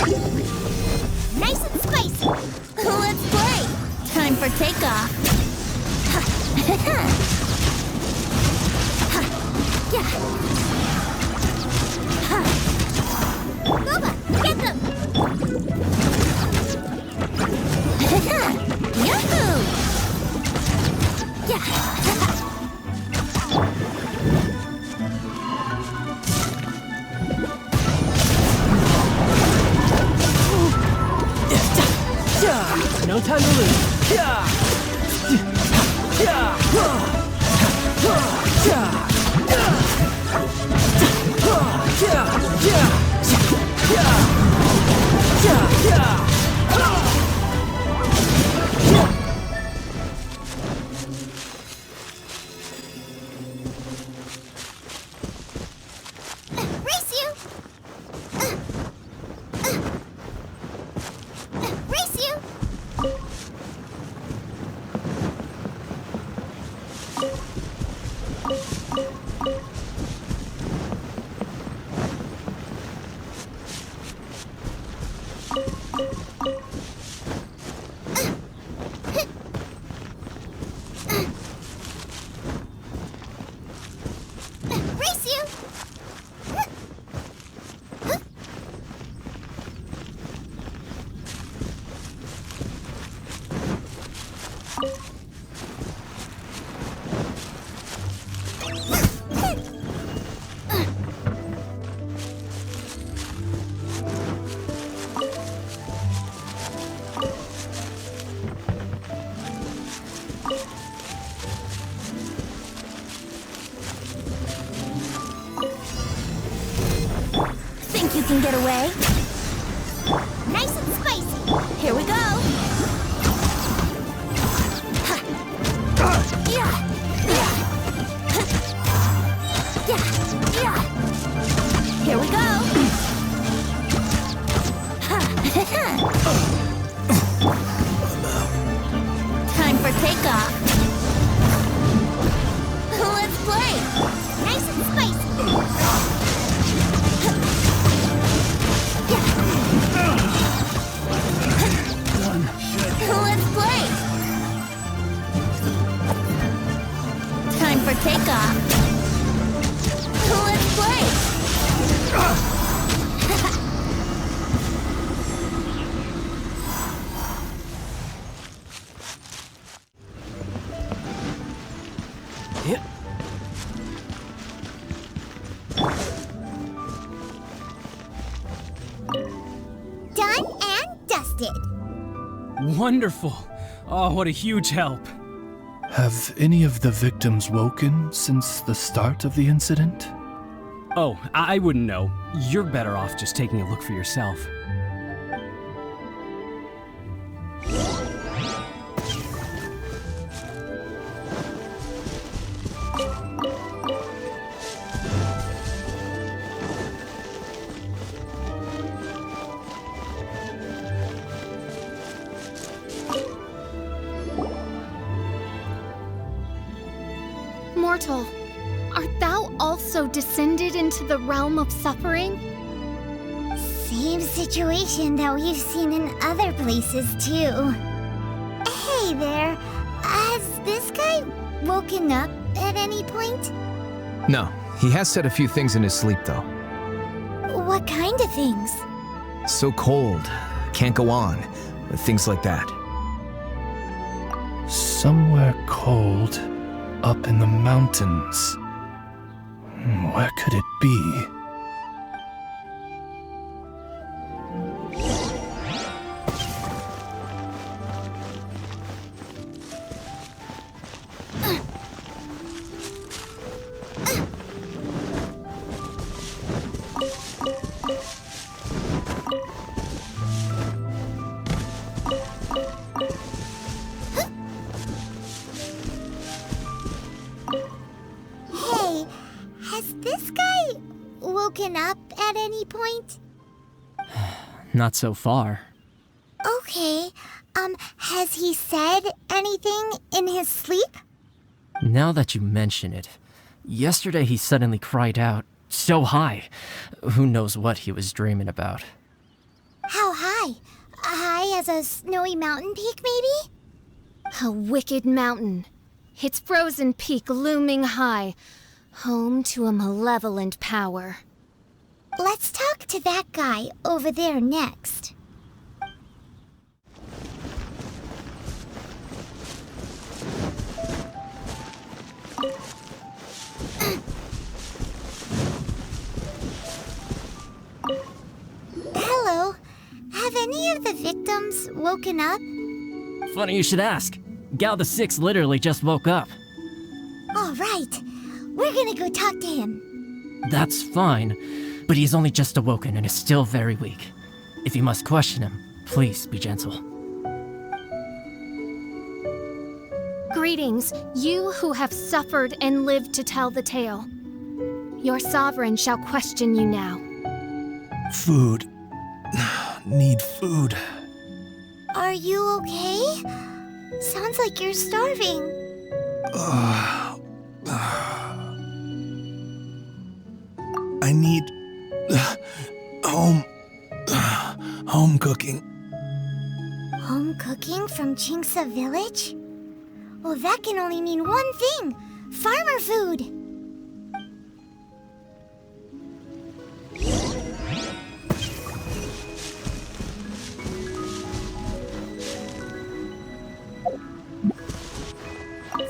Nice and spicy. Let's play. Time for takeoff. Nova, get them! Yahoo! No time to lose. Race you! Race you! Race you! Think you can get away? Nice and spicy. Here we go. Here we go. Time for takeoff. Let's play. Nice and spicy. Let's play. Time for takeoff. Let's play. Done and dusted. Wonderful. Oh, what a huge help. Have any of the victims woken since the start of the incident? Oh, I wouldn't know. You're better off just taking a look for yourself. Mortal, art thou also descended into the realm of suffering? Same situation that we've seen in other places too. Hey there, has this guy woken up at any point? No, he has said a few things in his sleep though. What kind of things? So cold, can't go on, things like that. Somewhere cold, up in the mountains. Where could it be? Hey, has this guy woken up at any point? Not so far. Okay, has he said anything in his sleep? Now that you mention it, yesterday he suddenly cried out, so high. Who knows what he was dreaming about. How high? High as a snowy mountain peak, maybe? A wicked mountain. Its frozen peak looming high, home to a malevolent power. Let's talk to that guy over there next. Hello. Have any of the victims woken up? Funny you should ask. Gao the Sixth literally just woke up. All right. We're gonna go talk to him. That's fine, but he's only just awoken and is still very weak. If you must question him, please be gentle. Greetings, you who have suffered and lived to tell the tale. Your sovereign shall question you now. Food. Need food. Are you okay? Sounds like you're starving. I need home cooking. Home cooking from Qingce village? Well, that can only mean one thing. Farmer food.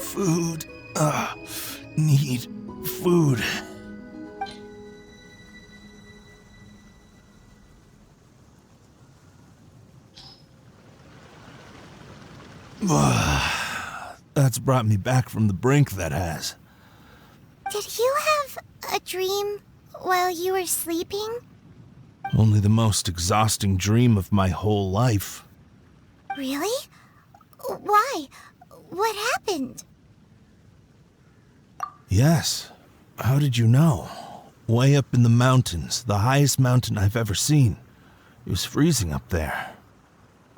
Food. Need food. That's brought me back from the brink, that has. Did you have a dream while you were sleeping? Only the most exhausting dream of my whole life. Really? Why? What happened? Yes. How did you know? Way up in the mountains, the highest mountain I've ever seen. It was freezing up there.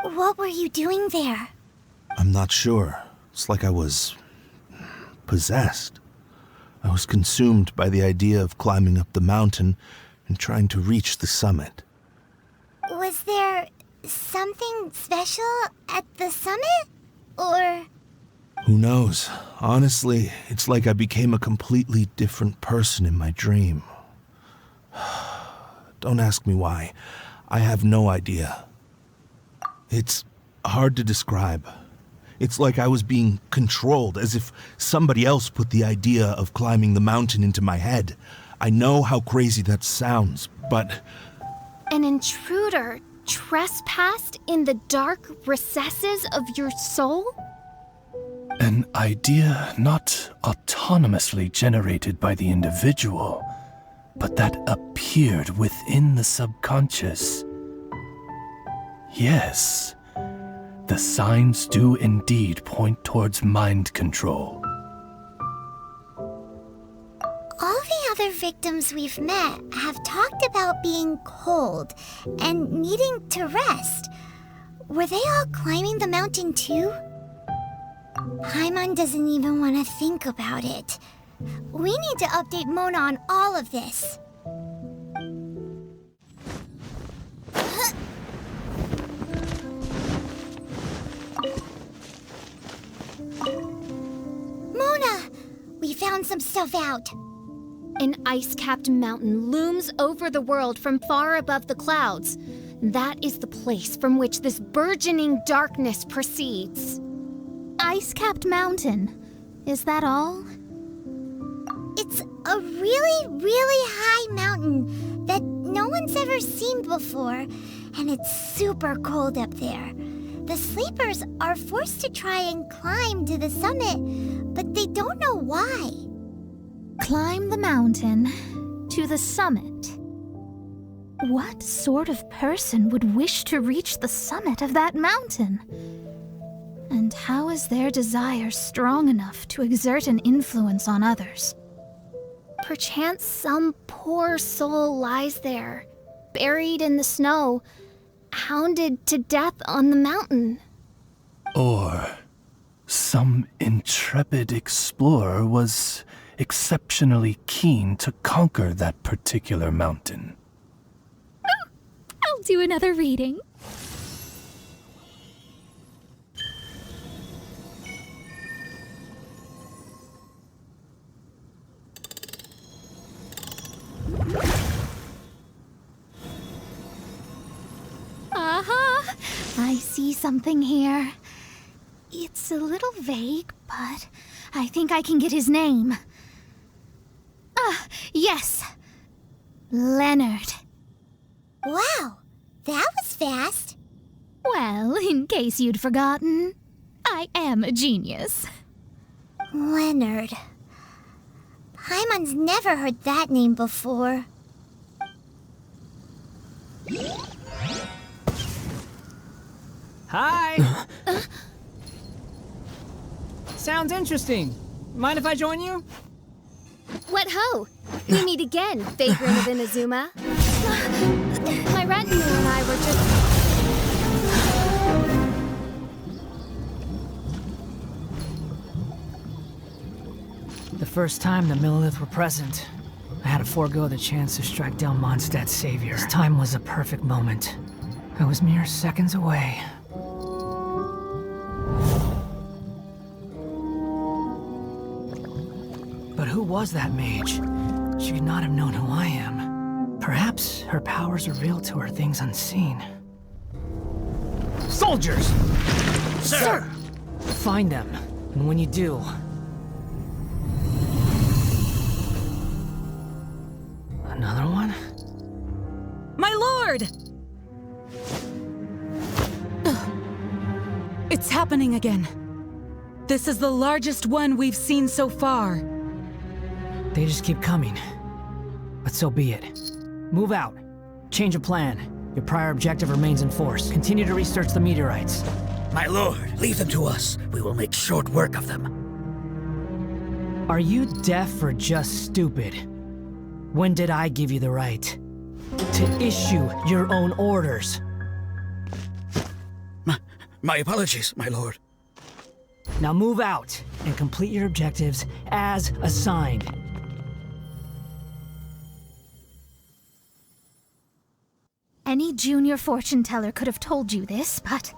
What were you doing there? I'm not sure. It's like I was possessed. I was consumed by the idea of climbing up the mountain and trying to reach the summit. Was there something special at the summit? Or... Who knows? Honestly, it's like I became a completely different person in my dream. Don't ask me why. I have no idea. It's hard to describe. It's like I was being controlled, as if somebody else put the idea of climbing the mountain into my head. I know how crazy that sounds, but... An intruder trespassed in the dark recesses of your soul? An idea not autonomously generated by the individual, but that appeared within the subconscious. Yes. The signs do indeed point towards mind control. All the other victims we've met have talked about being cold and needing to rest. Were they all climbing the mountain too? Paimon doesn't even want to think about it. We need to update Mona on all of this. Mona! We found some stuff out. An ice-capped mountain looms over the world from far above the clouds. That is the place from which this burgeoning darkness proceeds. Ice-capped mountain. Is that all? It's a really, really high mountain that no one's ever seen before, and it's super cold up there. The sleepers are forced to try and climb to the summit, but they don't know why. Climb the mountain to the summit. What sort of person would wish to reach the summit of that mountain? And how is their desire strong enough to exert an influence on others? Perchance some poor soul lies there, buried in the snow, hounded to death on the mountain. Or some intrepid explorer was exceptionally keen to conquer that particular mountain. Oh, do another reading. Aha! I see something here. It's a little vague, but I think I can get his name. Ah, yes. Leonard. Wow, that was fast. Well, in case you'd forgotten, I am a genius. Leonard. Paimon's never heard that name before. Hi! Sounds interesting. Mind if I join you? What ho! We meet again, vagrant of Inazuma. My retinue and I were just... The first time the Millelith were present, I had to forego the chance to strike down Mondstadt's savior. This time was a perfect moment. I was mere seconds away. But who was that mage? She could not have known who I am. Perhaps her powers revealed to her things unseen. Soldiers! Sir! Find them, and when you do... Another one? My lord! It's happening again. This is the largest one we've seen so far. They just keep coming. But so be it. Move out. Change of plan. Your prior objective remains in force. Continue to research the meteorites. My lord, leave them to us. We will make short work of them. Are you deaf or just stupid? When did I give you the right to issue your own orders? My apologies, my lord. Now move out and complete your objectives as assigned. Any junior fortune teller could have told you this, but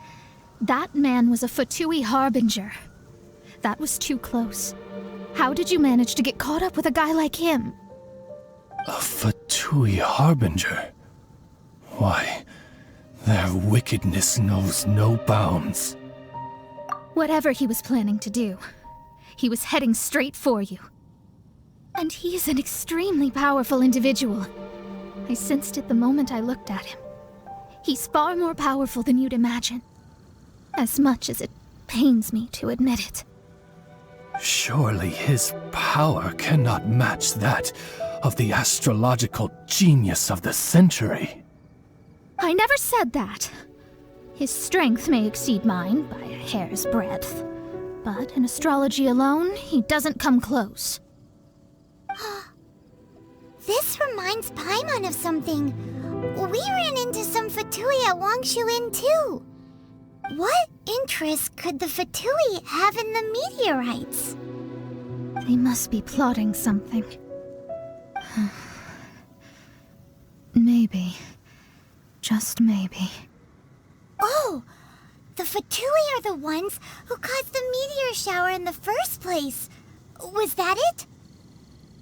that man was a Fatui harbinger. That was too close. How did you manage to get caught up with a guy like him? A Fatui harbinger? Why, their wickedness knows no bounds. Whatever he was planning to do, he was heading straight for you. And he is an extremely powerful individual. I sensed it the moment I looked at him. He's far more powerful than you'd imagine. As much as it pains me to admit it. Surely his power cannot match that of the astrological genius of the century. I never said that. His strength may exceed mine by a hair's breadth, but in astrology alone, he doesn't come close. This reminds Paimon of something. We ran into some Fatui at Wangshu Inn too. What interest could the Fatui have in the meteorites? They must be plotting something. Maybe. Just maybe. Oh! The Fatui are the ones who caused the meteor shower in the first place. Was that it?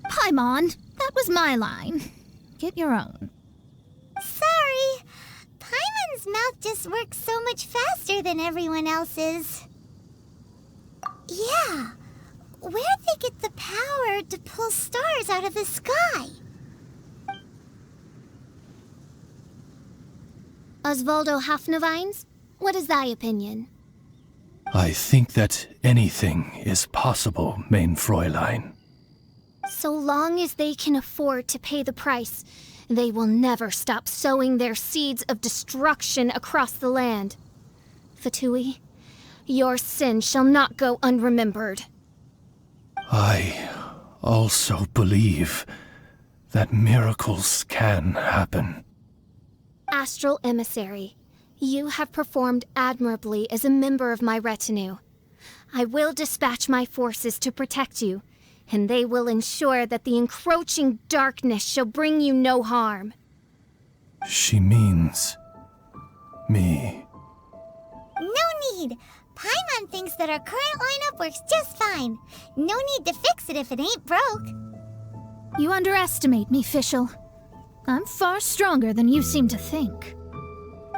Paimon, that was my line. Get your own. Sorry. Paimon's mouth just works so much faster than everyone else's. Yeah. Where'd they get the power to pull stars out of the sky? Osvaldo Hafnavines, what is thy opinion? I think that anything is possible, main Fräulein. So long as they can afford to pay the price, they will never stop sowing their seeds of destruction across the land. Fatui, your sin shall not go unremembered. I also believe that miracles can happen. Astral Emissary, you have performed admirably as a member of my retinue. I will dispatch my forces to protect you, and they will ensure that the encroaching darkness shall bring you no harm. She means me. No need! Paimon thinks that our current lineup works just fine. No need to fix it if it ain't broke. You underestimate me, Fischl. I'm far stronger than you seem to think.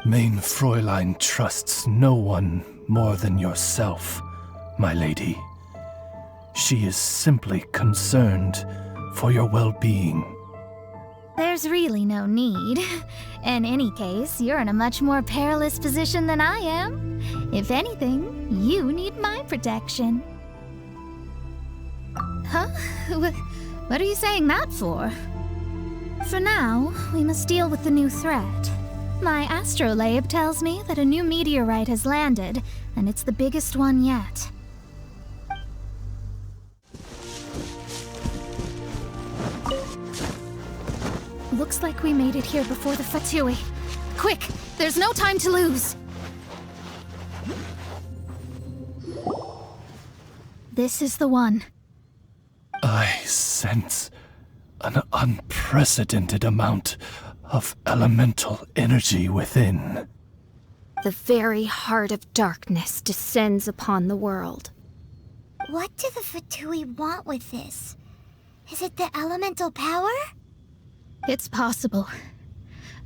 Main Fräulein trusts no one more than yourself, my lady. She is simply concerned for your well-being. There's really no need. In any case, you're in a much more perilous position than I am. If anything, you need my protection. Huh? What are you saying that for? For now, we must deal with the new threat. My astrolabe tells me that a new meteorite has landed, and it's the biggest one yet. Looks like we made it here before the Fatui. Quick! There's no time to lose! This is the one. I sense an unprecedented amount of elemental energy within. The very heart of darkness descends upon the world. What do the Fatui want with this? Is it the elemental power? It's possible.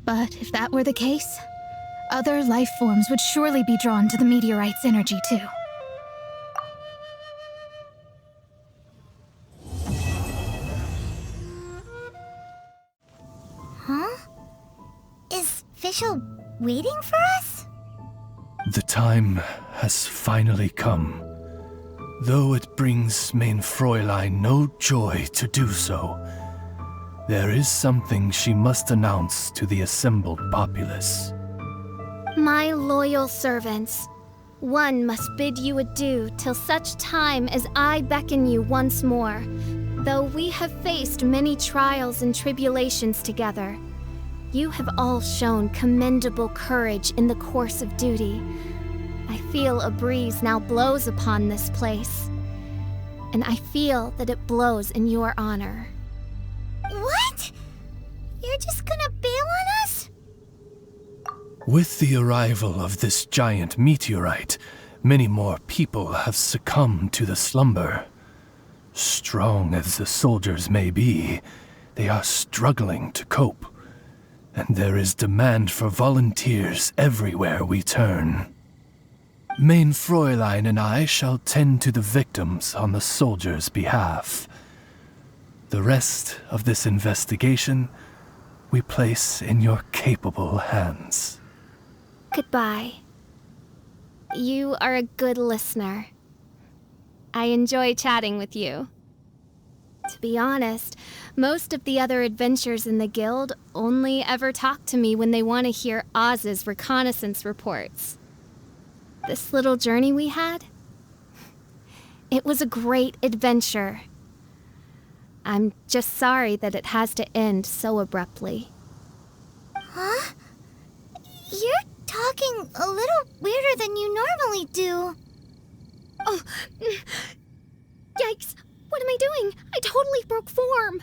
But if that were the case, other life forms would surely be drawn to the meteorite's energy too. Huh? Is Fischl waiting for us? The time has finally come. Though it brings Main Fräulein no joy to do so, there is something she must announce to the assembled populace. My loyal servants, one must bid you adieu till such time as I beckon you once more. Though we have faced many trials and tribulations together, you have all shown commendable courage in the course of duty. I feel a breeze now blows upon this place, and I feel that it blows in your honor. What? You're just gonna bail on us? With the arrival of this giant meteorite, many more people have succumbed to the slumber. Strong as the soldiers may be, they are struggling to cope, and there is demand for volunteers everywhere we turn. Main Fräulein and I shall tend to the victims on the soldiers' behalf. The rest of this investigation we place in your capable hands. Goodbye. You are a good listener. I enjoy chatting with you. To be honest, most of the other adventurers in the guild only ever talk to me when they want to hear Oz's reconnaissance reports. This little journey we had, it was a great adventure. I'm just sorry that it has to end so abruptly. Huh? You're talking a little weirder than you normally do. Oh, yikes! What am I doing? I totally broke form!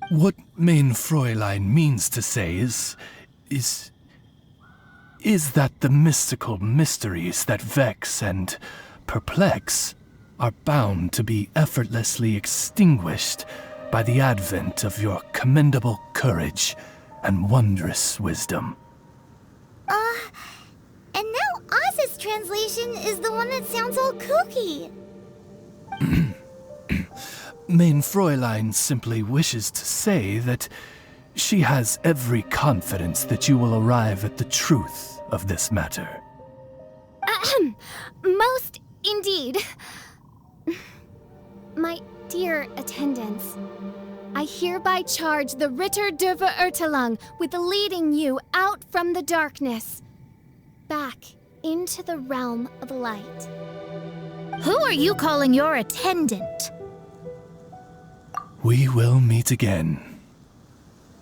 What Main Fräulein means to say is that the mystical mysteries that vex and perplex are bound to be effortlessly extinguished by the advent of your commendable courage and wondrous wisdom. And now Oz's translation is the one that sounds all kooky. Main Fräulein simply wishes to say that she has every confidence that you will arrive at the truth of this matter. Most indeed. My dear attendants, I hereby charge the Ritter der Verirrtelung with leading you out from the darkness, back into the realm of light. Who are you calling your attendant? We will meet again.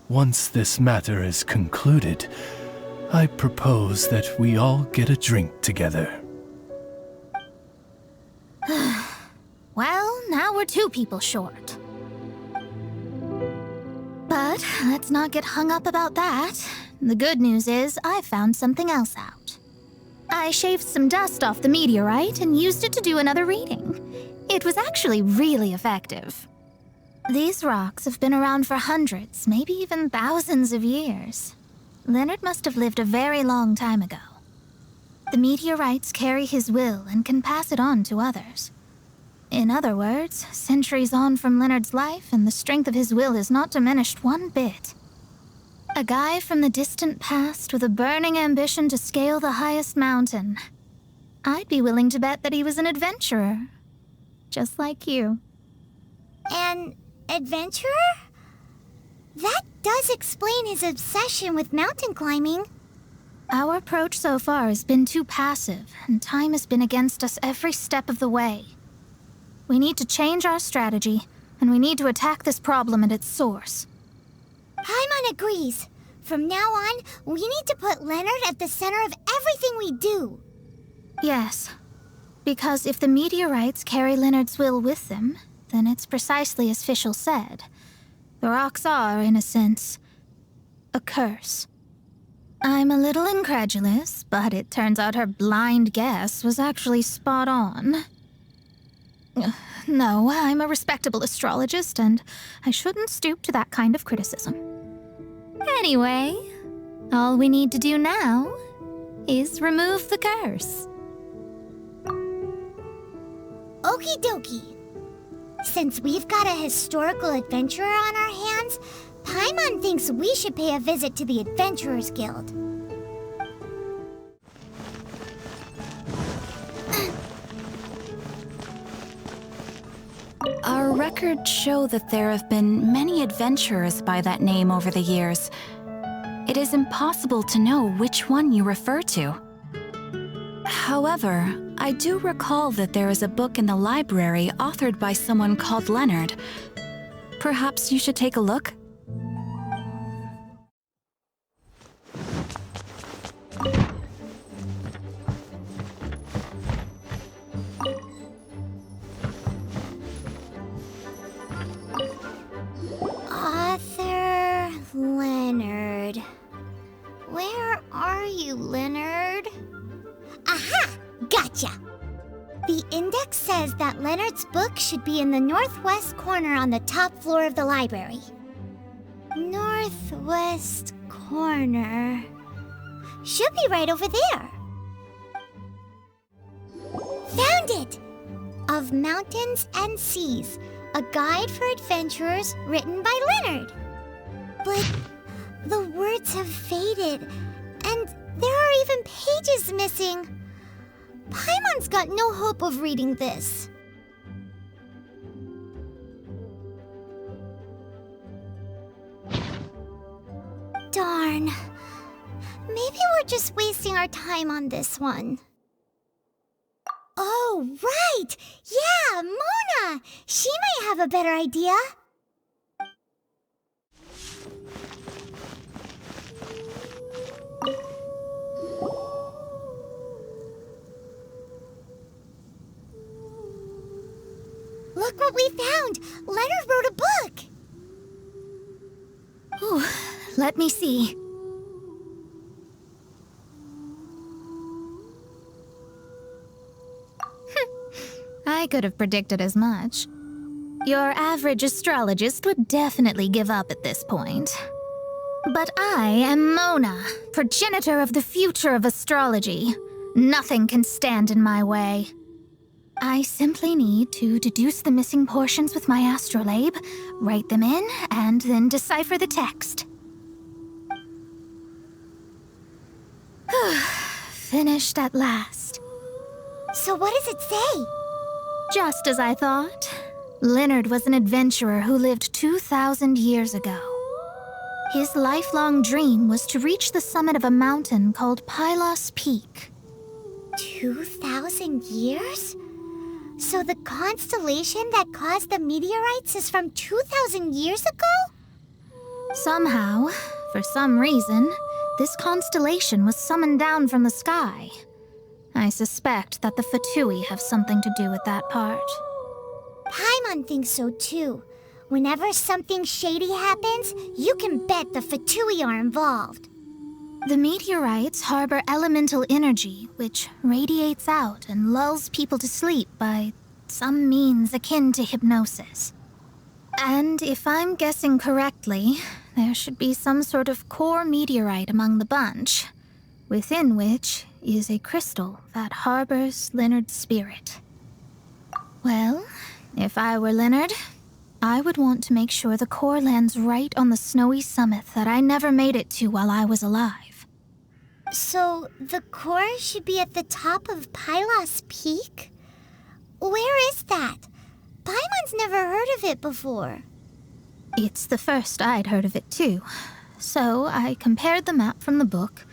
Once this matter is concluded, I propose that we all get a drink together. Well, now we're 2 people short. But let's not get hung up about that. the good news is I found something else out. I shaved some dust off the meteorite and used it to do another reading. It was actually really effective. These rocks have been around for hundreds, maybe even thousands of years. Leonard must have lived a very long time ago. The meteorites carry his will and can pass it on to others. In other words, centuries on from Leonard's life, and the strength of his will is not diminished one bit. A guy from the distant past with a burning ambition to scale the highest mountain. I'd be willing to bet that he was an adventurer. Just like you. An adventurer? That does explain his obsession with mountain climbing. Our approach so far has been too passive, and time has been against us every step of the way. We need to change our strategy, and we need to attack this problem at its source. Paimon agrees. From now on, we need to put Leonard at the center of everything we do. Yes, because if the meteorites carry Leonard's will with them, then it's precisely as Fischl said. The rocks are, in a sense, a curse. I'm a little incredulous, but it turns out her blind guess was actually spot on. No, I'm a respectable astrologist, and I shouldn't stoop to that kind of criticism. Anyway, all we need to do now is remove the curse. Okie dokie. Since we've got a historical adventurer on our hands, Paimon thinks we should pay a visit to the Adventurers Guild. Our records show that there have been many adventurers by that name over the years. It is impossible to know which one you refer to. However, I do recall that there is a book in the library authored by someone called Leonard. Perhaps you should take a look? Author Leonard. Where are you, Leonard? Aha! Gotcha! The index says that Leonard's book should be in the northwest corner on the top floor of the library. Northwest corner. Should be right over there. Found it! Of Mountains and Seas, a guide for adventurers written by Leonard. But the words have faded, and there are even pages missing. Paimon's got no hope of reading this. Darn. Maybe we're just wasting our time on this one. Oh, right! Yeah, Mona! She might have a better idea. Look what we found! Leonard wrote a book! Ooh, let me see. I could have predicted as much. Your average astrologist would definitely give up at this point. But I am Mona, progenitor of the future of astrology. Nothing can stand in my way. I simply need to deduce the missing portions with my astrolabe, write them in, and then decipher the text. Finished at last. So what does it say? Just as I thought. Leonard was an adventurer who lived 2,000 years ago. His lifelong dream was to reach the summit of a mountain called Pilos Peak. 2,000 years? So the constellation that caused the meteorites is from 2,000 years ago? Somehow, for some reason, this constellation was summoned down from the sky. I suspect that the Fatui have something to do with that part. Paimon thinks so too. Whenever something shady happens, you can bet the Fatui are involved. The meteorites harbor elemental energy, which radiates out and lulls people to sleep by some means akin to hypnosis. And if I'm guessing correctly, there should be some sort of core meteorite among the bunch, within which is a crystal that harbors Leonard's spirit. Well, if I were Leonard, I would want to make sure the core lands right on the snowy summit that I never made it to while I was alive. So, the core should be at the top of Pilos Peak? Where is that? Paimon's never heard of it before. It's the first I'd heard of it too, so I compared the map from the book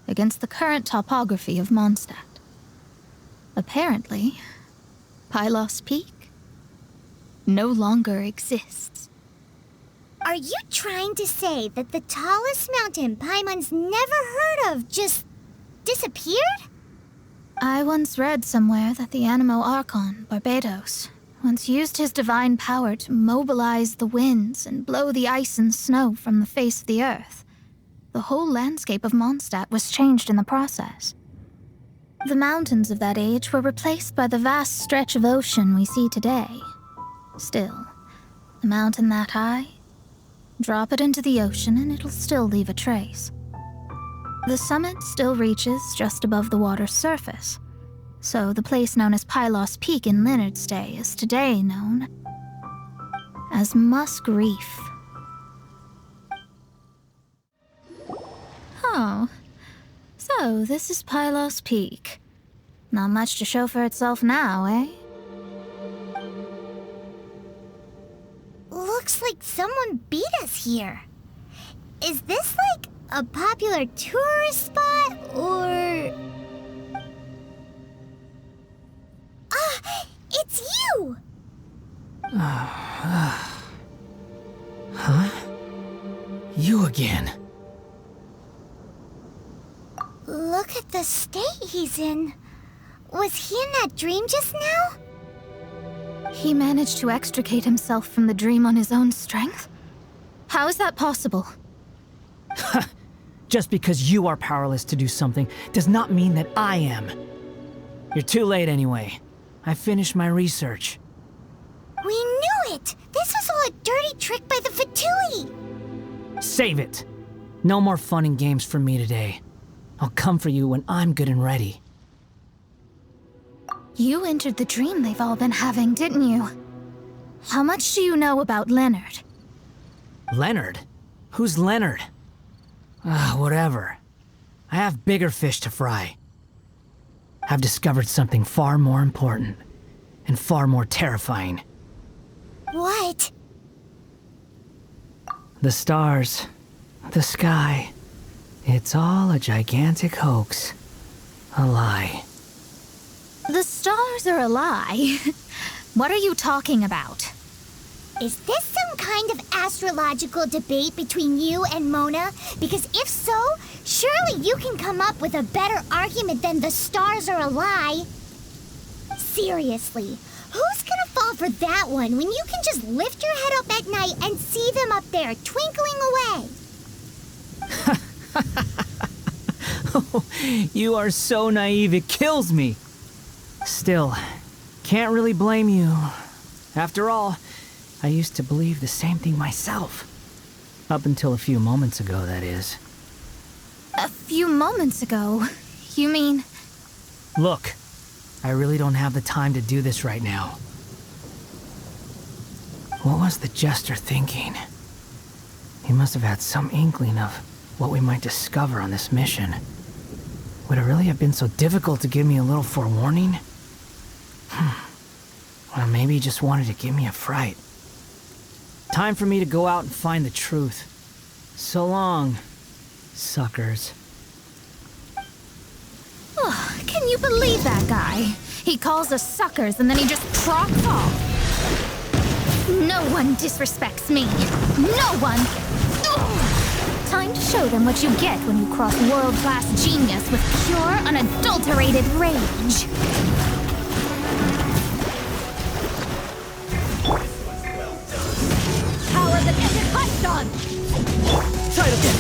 against the current topography of Mondstadt. Apparently, Pilos Peak no longer exists. Are you trying to say that the tallest mountain Paimon's never heard of just disappeared? I once read somewhere that the Animo Archon, Barbados, once used his divine power to mobilize the winds and blow the ice and snow from the face of the earth. The whole landscape of Mondstadt was changed in the process. The mountains of that age were replaced by the vast stretch of ocean we see today. Still, a mountain that high, drop it into the ocean and it'll still leave a trace. The summit still reaches just above the water's surface, so the place known as Pilos Peak in Leonard's day is today known as Musk Reef. Oh, so this is Pilos Peak. Not much to show for itself now, eh? Looks like someone beat us here. Is this like a popular tourist spot, or... Ah, it's you! Huh? You again. Look at the state he's in. Was he in that dream just now? He managed to extricate himself from the dream on his own strength? How is that possible? Just because you are powerless to do something does not mean that I am. You're too late anyway. I finished my research. We knew it! This was all a dirty trick by the Fatui! Save it! No more fun and games for me today. I'll come for you when I'm good and ready. You entered the dream they've all been having, didn't you? How much do you know about Leonard? Leonard? Who's Leonard? Whatever. I have bigger fish to fry. I've discovered something far more important and far more terrifying. What? The stars, the sky, it's all a gigantic hoax. A lie. The stars are a lie. What are you talking about? Is this some kind of astrological debate between you and Mona? Because if so, surely you can come up with a better argument than the stars are a lie. Seriously, who's gonna fall for that one when you can just lift your head up at night and see them up there twinkling away? Oh, you are so naive, it kills me. Still, can't really blame you. After all, I used to believe the same thing myself. Up until a few moments ago, that is. A few moments ago? You mean... Look, I really don't have the time to do this right now. What was the Jester thinking? He must have had some inkling of what we might discover on this mission. Would it really have been so difficult to give me a little forewarning? Or maybe he just wanted to give me a fright. Time for me to go out and find the truth. So long, suckers. Oh, can you believe that guy? He calls us suckers and then he just trots off. No one disrespects me. No one. Ugh. Time to show them what you get when you cross world-class genius with pure, unadulterated rage. Power that isn't touched on! Try to get...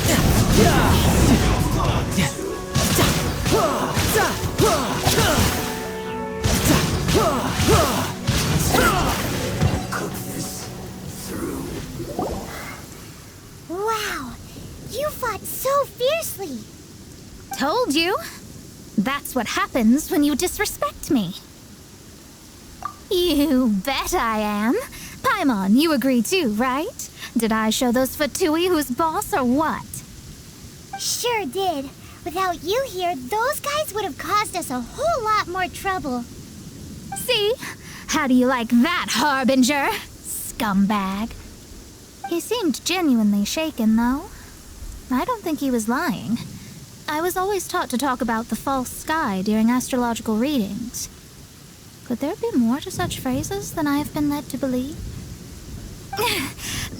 Told you. That's what happens when you disrespect me. You bet I am. Paimon, you agree too, right? Did I show those Fatui who's boss or what? Sure did. Without you here, those guys would have caused us a whole lot more trouble. See? How do you like that, Harbinger? Scumbag. He seemed genuinely shaken, though. I don't think he was lying. I was always taught to talk about the false sky during astrological readings. Could there be more to such phrases than I have been led to believe?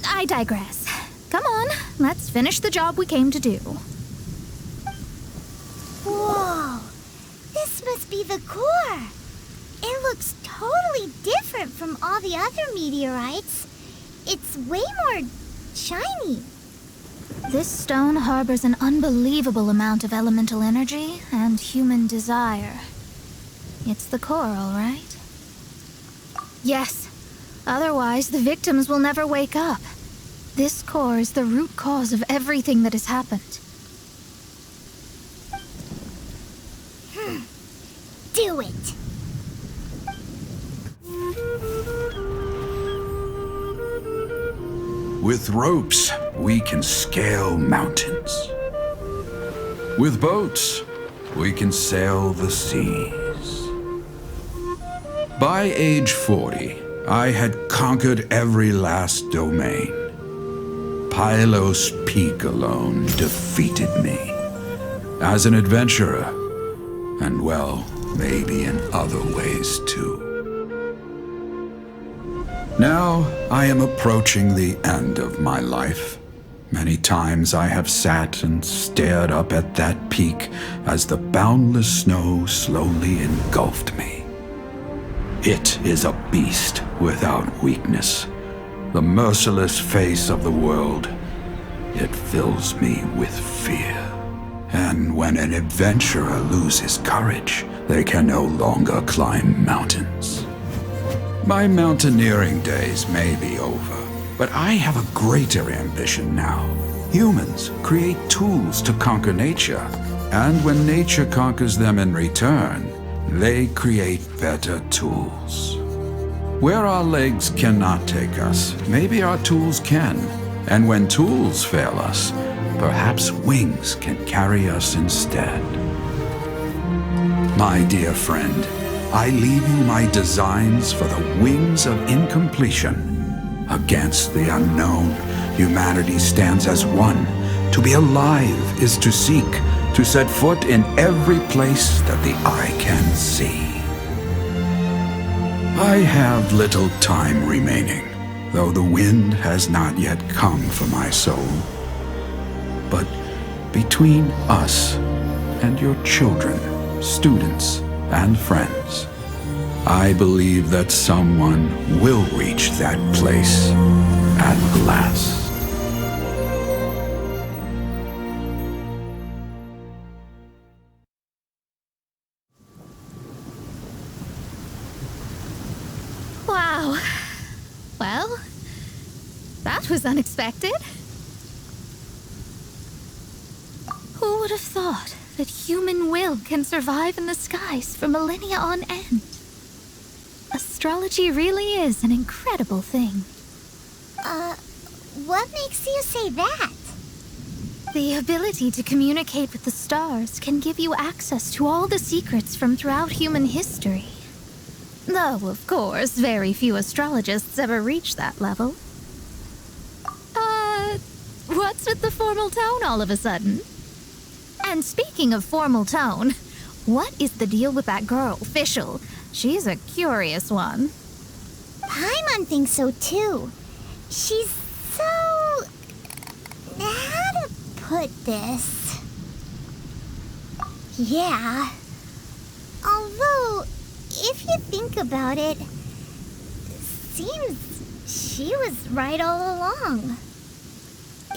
I digress. Come on, let's finish the job we came to do. Whoa! This must be the core! It looks totally different from all the other meteorites. It's way more shiny. This stone harbors an unbelievable amount of elemental energy and human desire. It's the core, all right? Yes. Otherwise, the victims will never wake up. This core is the root cause of everything that has happened. Do it! With ropes, we can scale mountains. With boats, we can sail the seas. By age 40, I had conquered every last domain. Pilos Peak alone defeated me. As an adventurer, and well, maybe in other ways too. Now, I am approaching the end of my life. Many times I have sat and stared up at that peak as the boundless snow slowly engulfed me. It is a beast without weakness, the merciless face of the world. It fills me with fear. And when an adventurer loses courage, they can no longer climb mountains. My mountaineering days may be over, but I have a greater ambition now. Humans create tools to conquer nature, and when nature conquers them in return, they create better tools. Where our legs cannot take us, maybe our tools can. And when tools fail us, perhaps wings can carry us instead. My dear friend, I leave you my designs for the wings of incompletion. Against the unknown, humanity stands as one. To be alive is to seek, to set foot in every place that the eye can see. I have little time remaining, though the wind has not yet come for my soul. But between us and your children, students, and friends, I believe that someone will reach that place at last. Wow. Well, that was unexpected. Who would have thought that human will can survive in the skies for millennia on end? Astrology really is an incredible thing. What makes you say that? The ability to communicate with the stars can give you access to all the secrets from throughout human history. Though, of course, very few astrologists ever reach that level. What's with the formal tone all of a sudden? And speaking of formal tone, what is the deal with that girl, Fischl? She's a curious one. Paimon thinks so too. She's so... how to put this? Yeah. Although, if you think about it, seems she was right all along.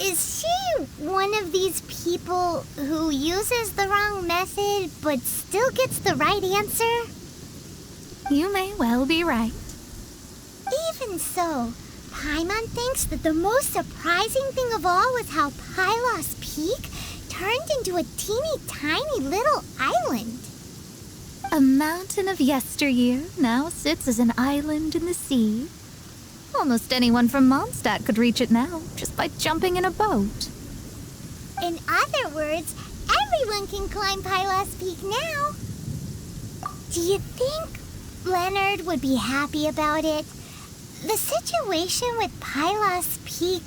Is she one of these people who uses the wrong method but still gets the right answer? You may well be right. Even so, Paimon thinks that the most surprising thing of all was how Pilos Peak turned into a teeny tiny little island. A mountain of yesteryear now sits as an island in the sea. Almost anyone from Mondstadt could reach it now, just by jumping in a boat. In other words, everyone can climb Pilos Peak now. Do you think Leonard would be happy about it? The situation with Pilos Peak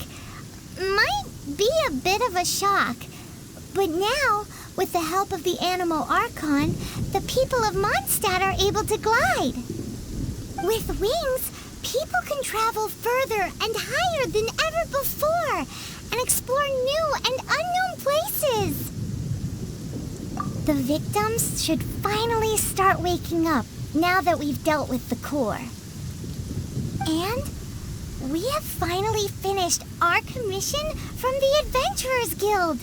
might be a bit of a shock, but now, with the help of the Animal Archon, the people of Mondstadt are able to glide. With wings, people can travel further and higher than ever before and explore new and unknown places. The victims should finally start waking up now that we've dealt with the core. And we have finally finished our commission from the Adventurers Guild.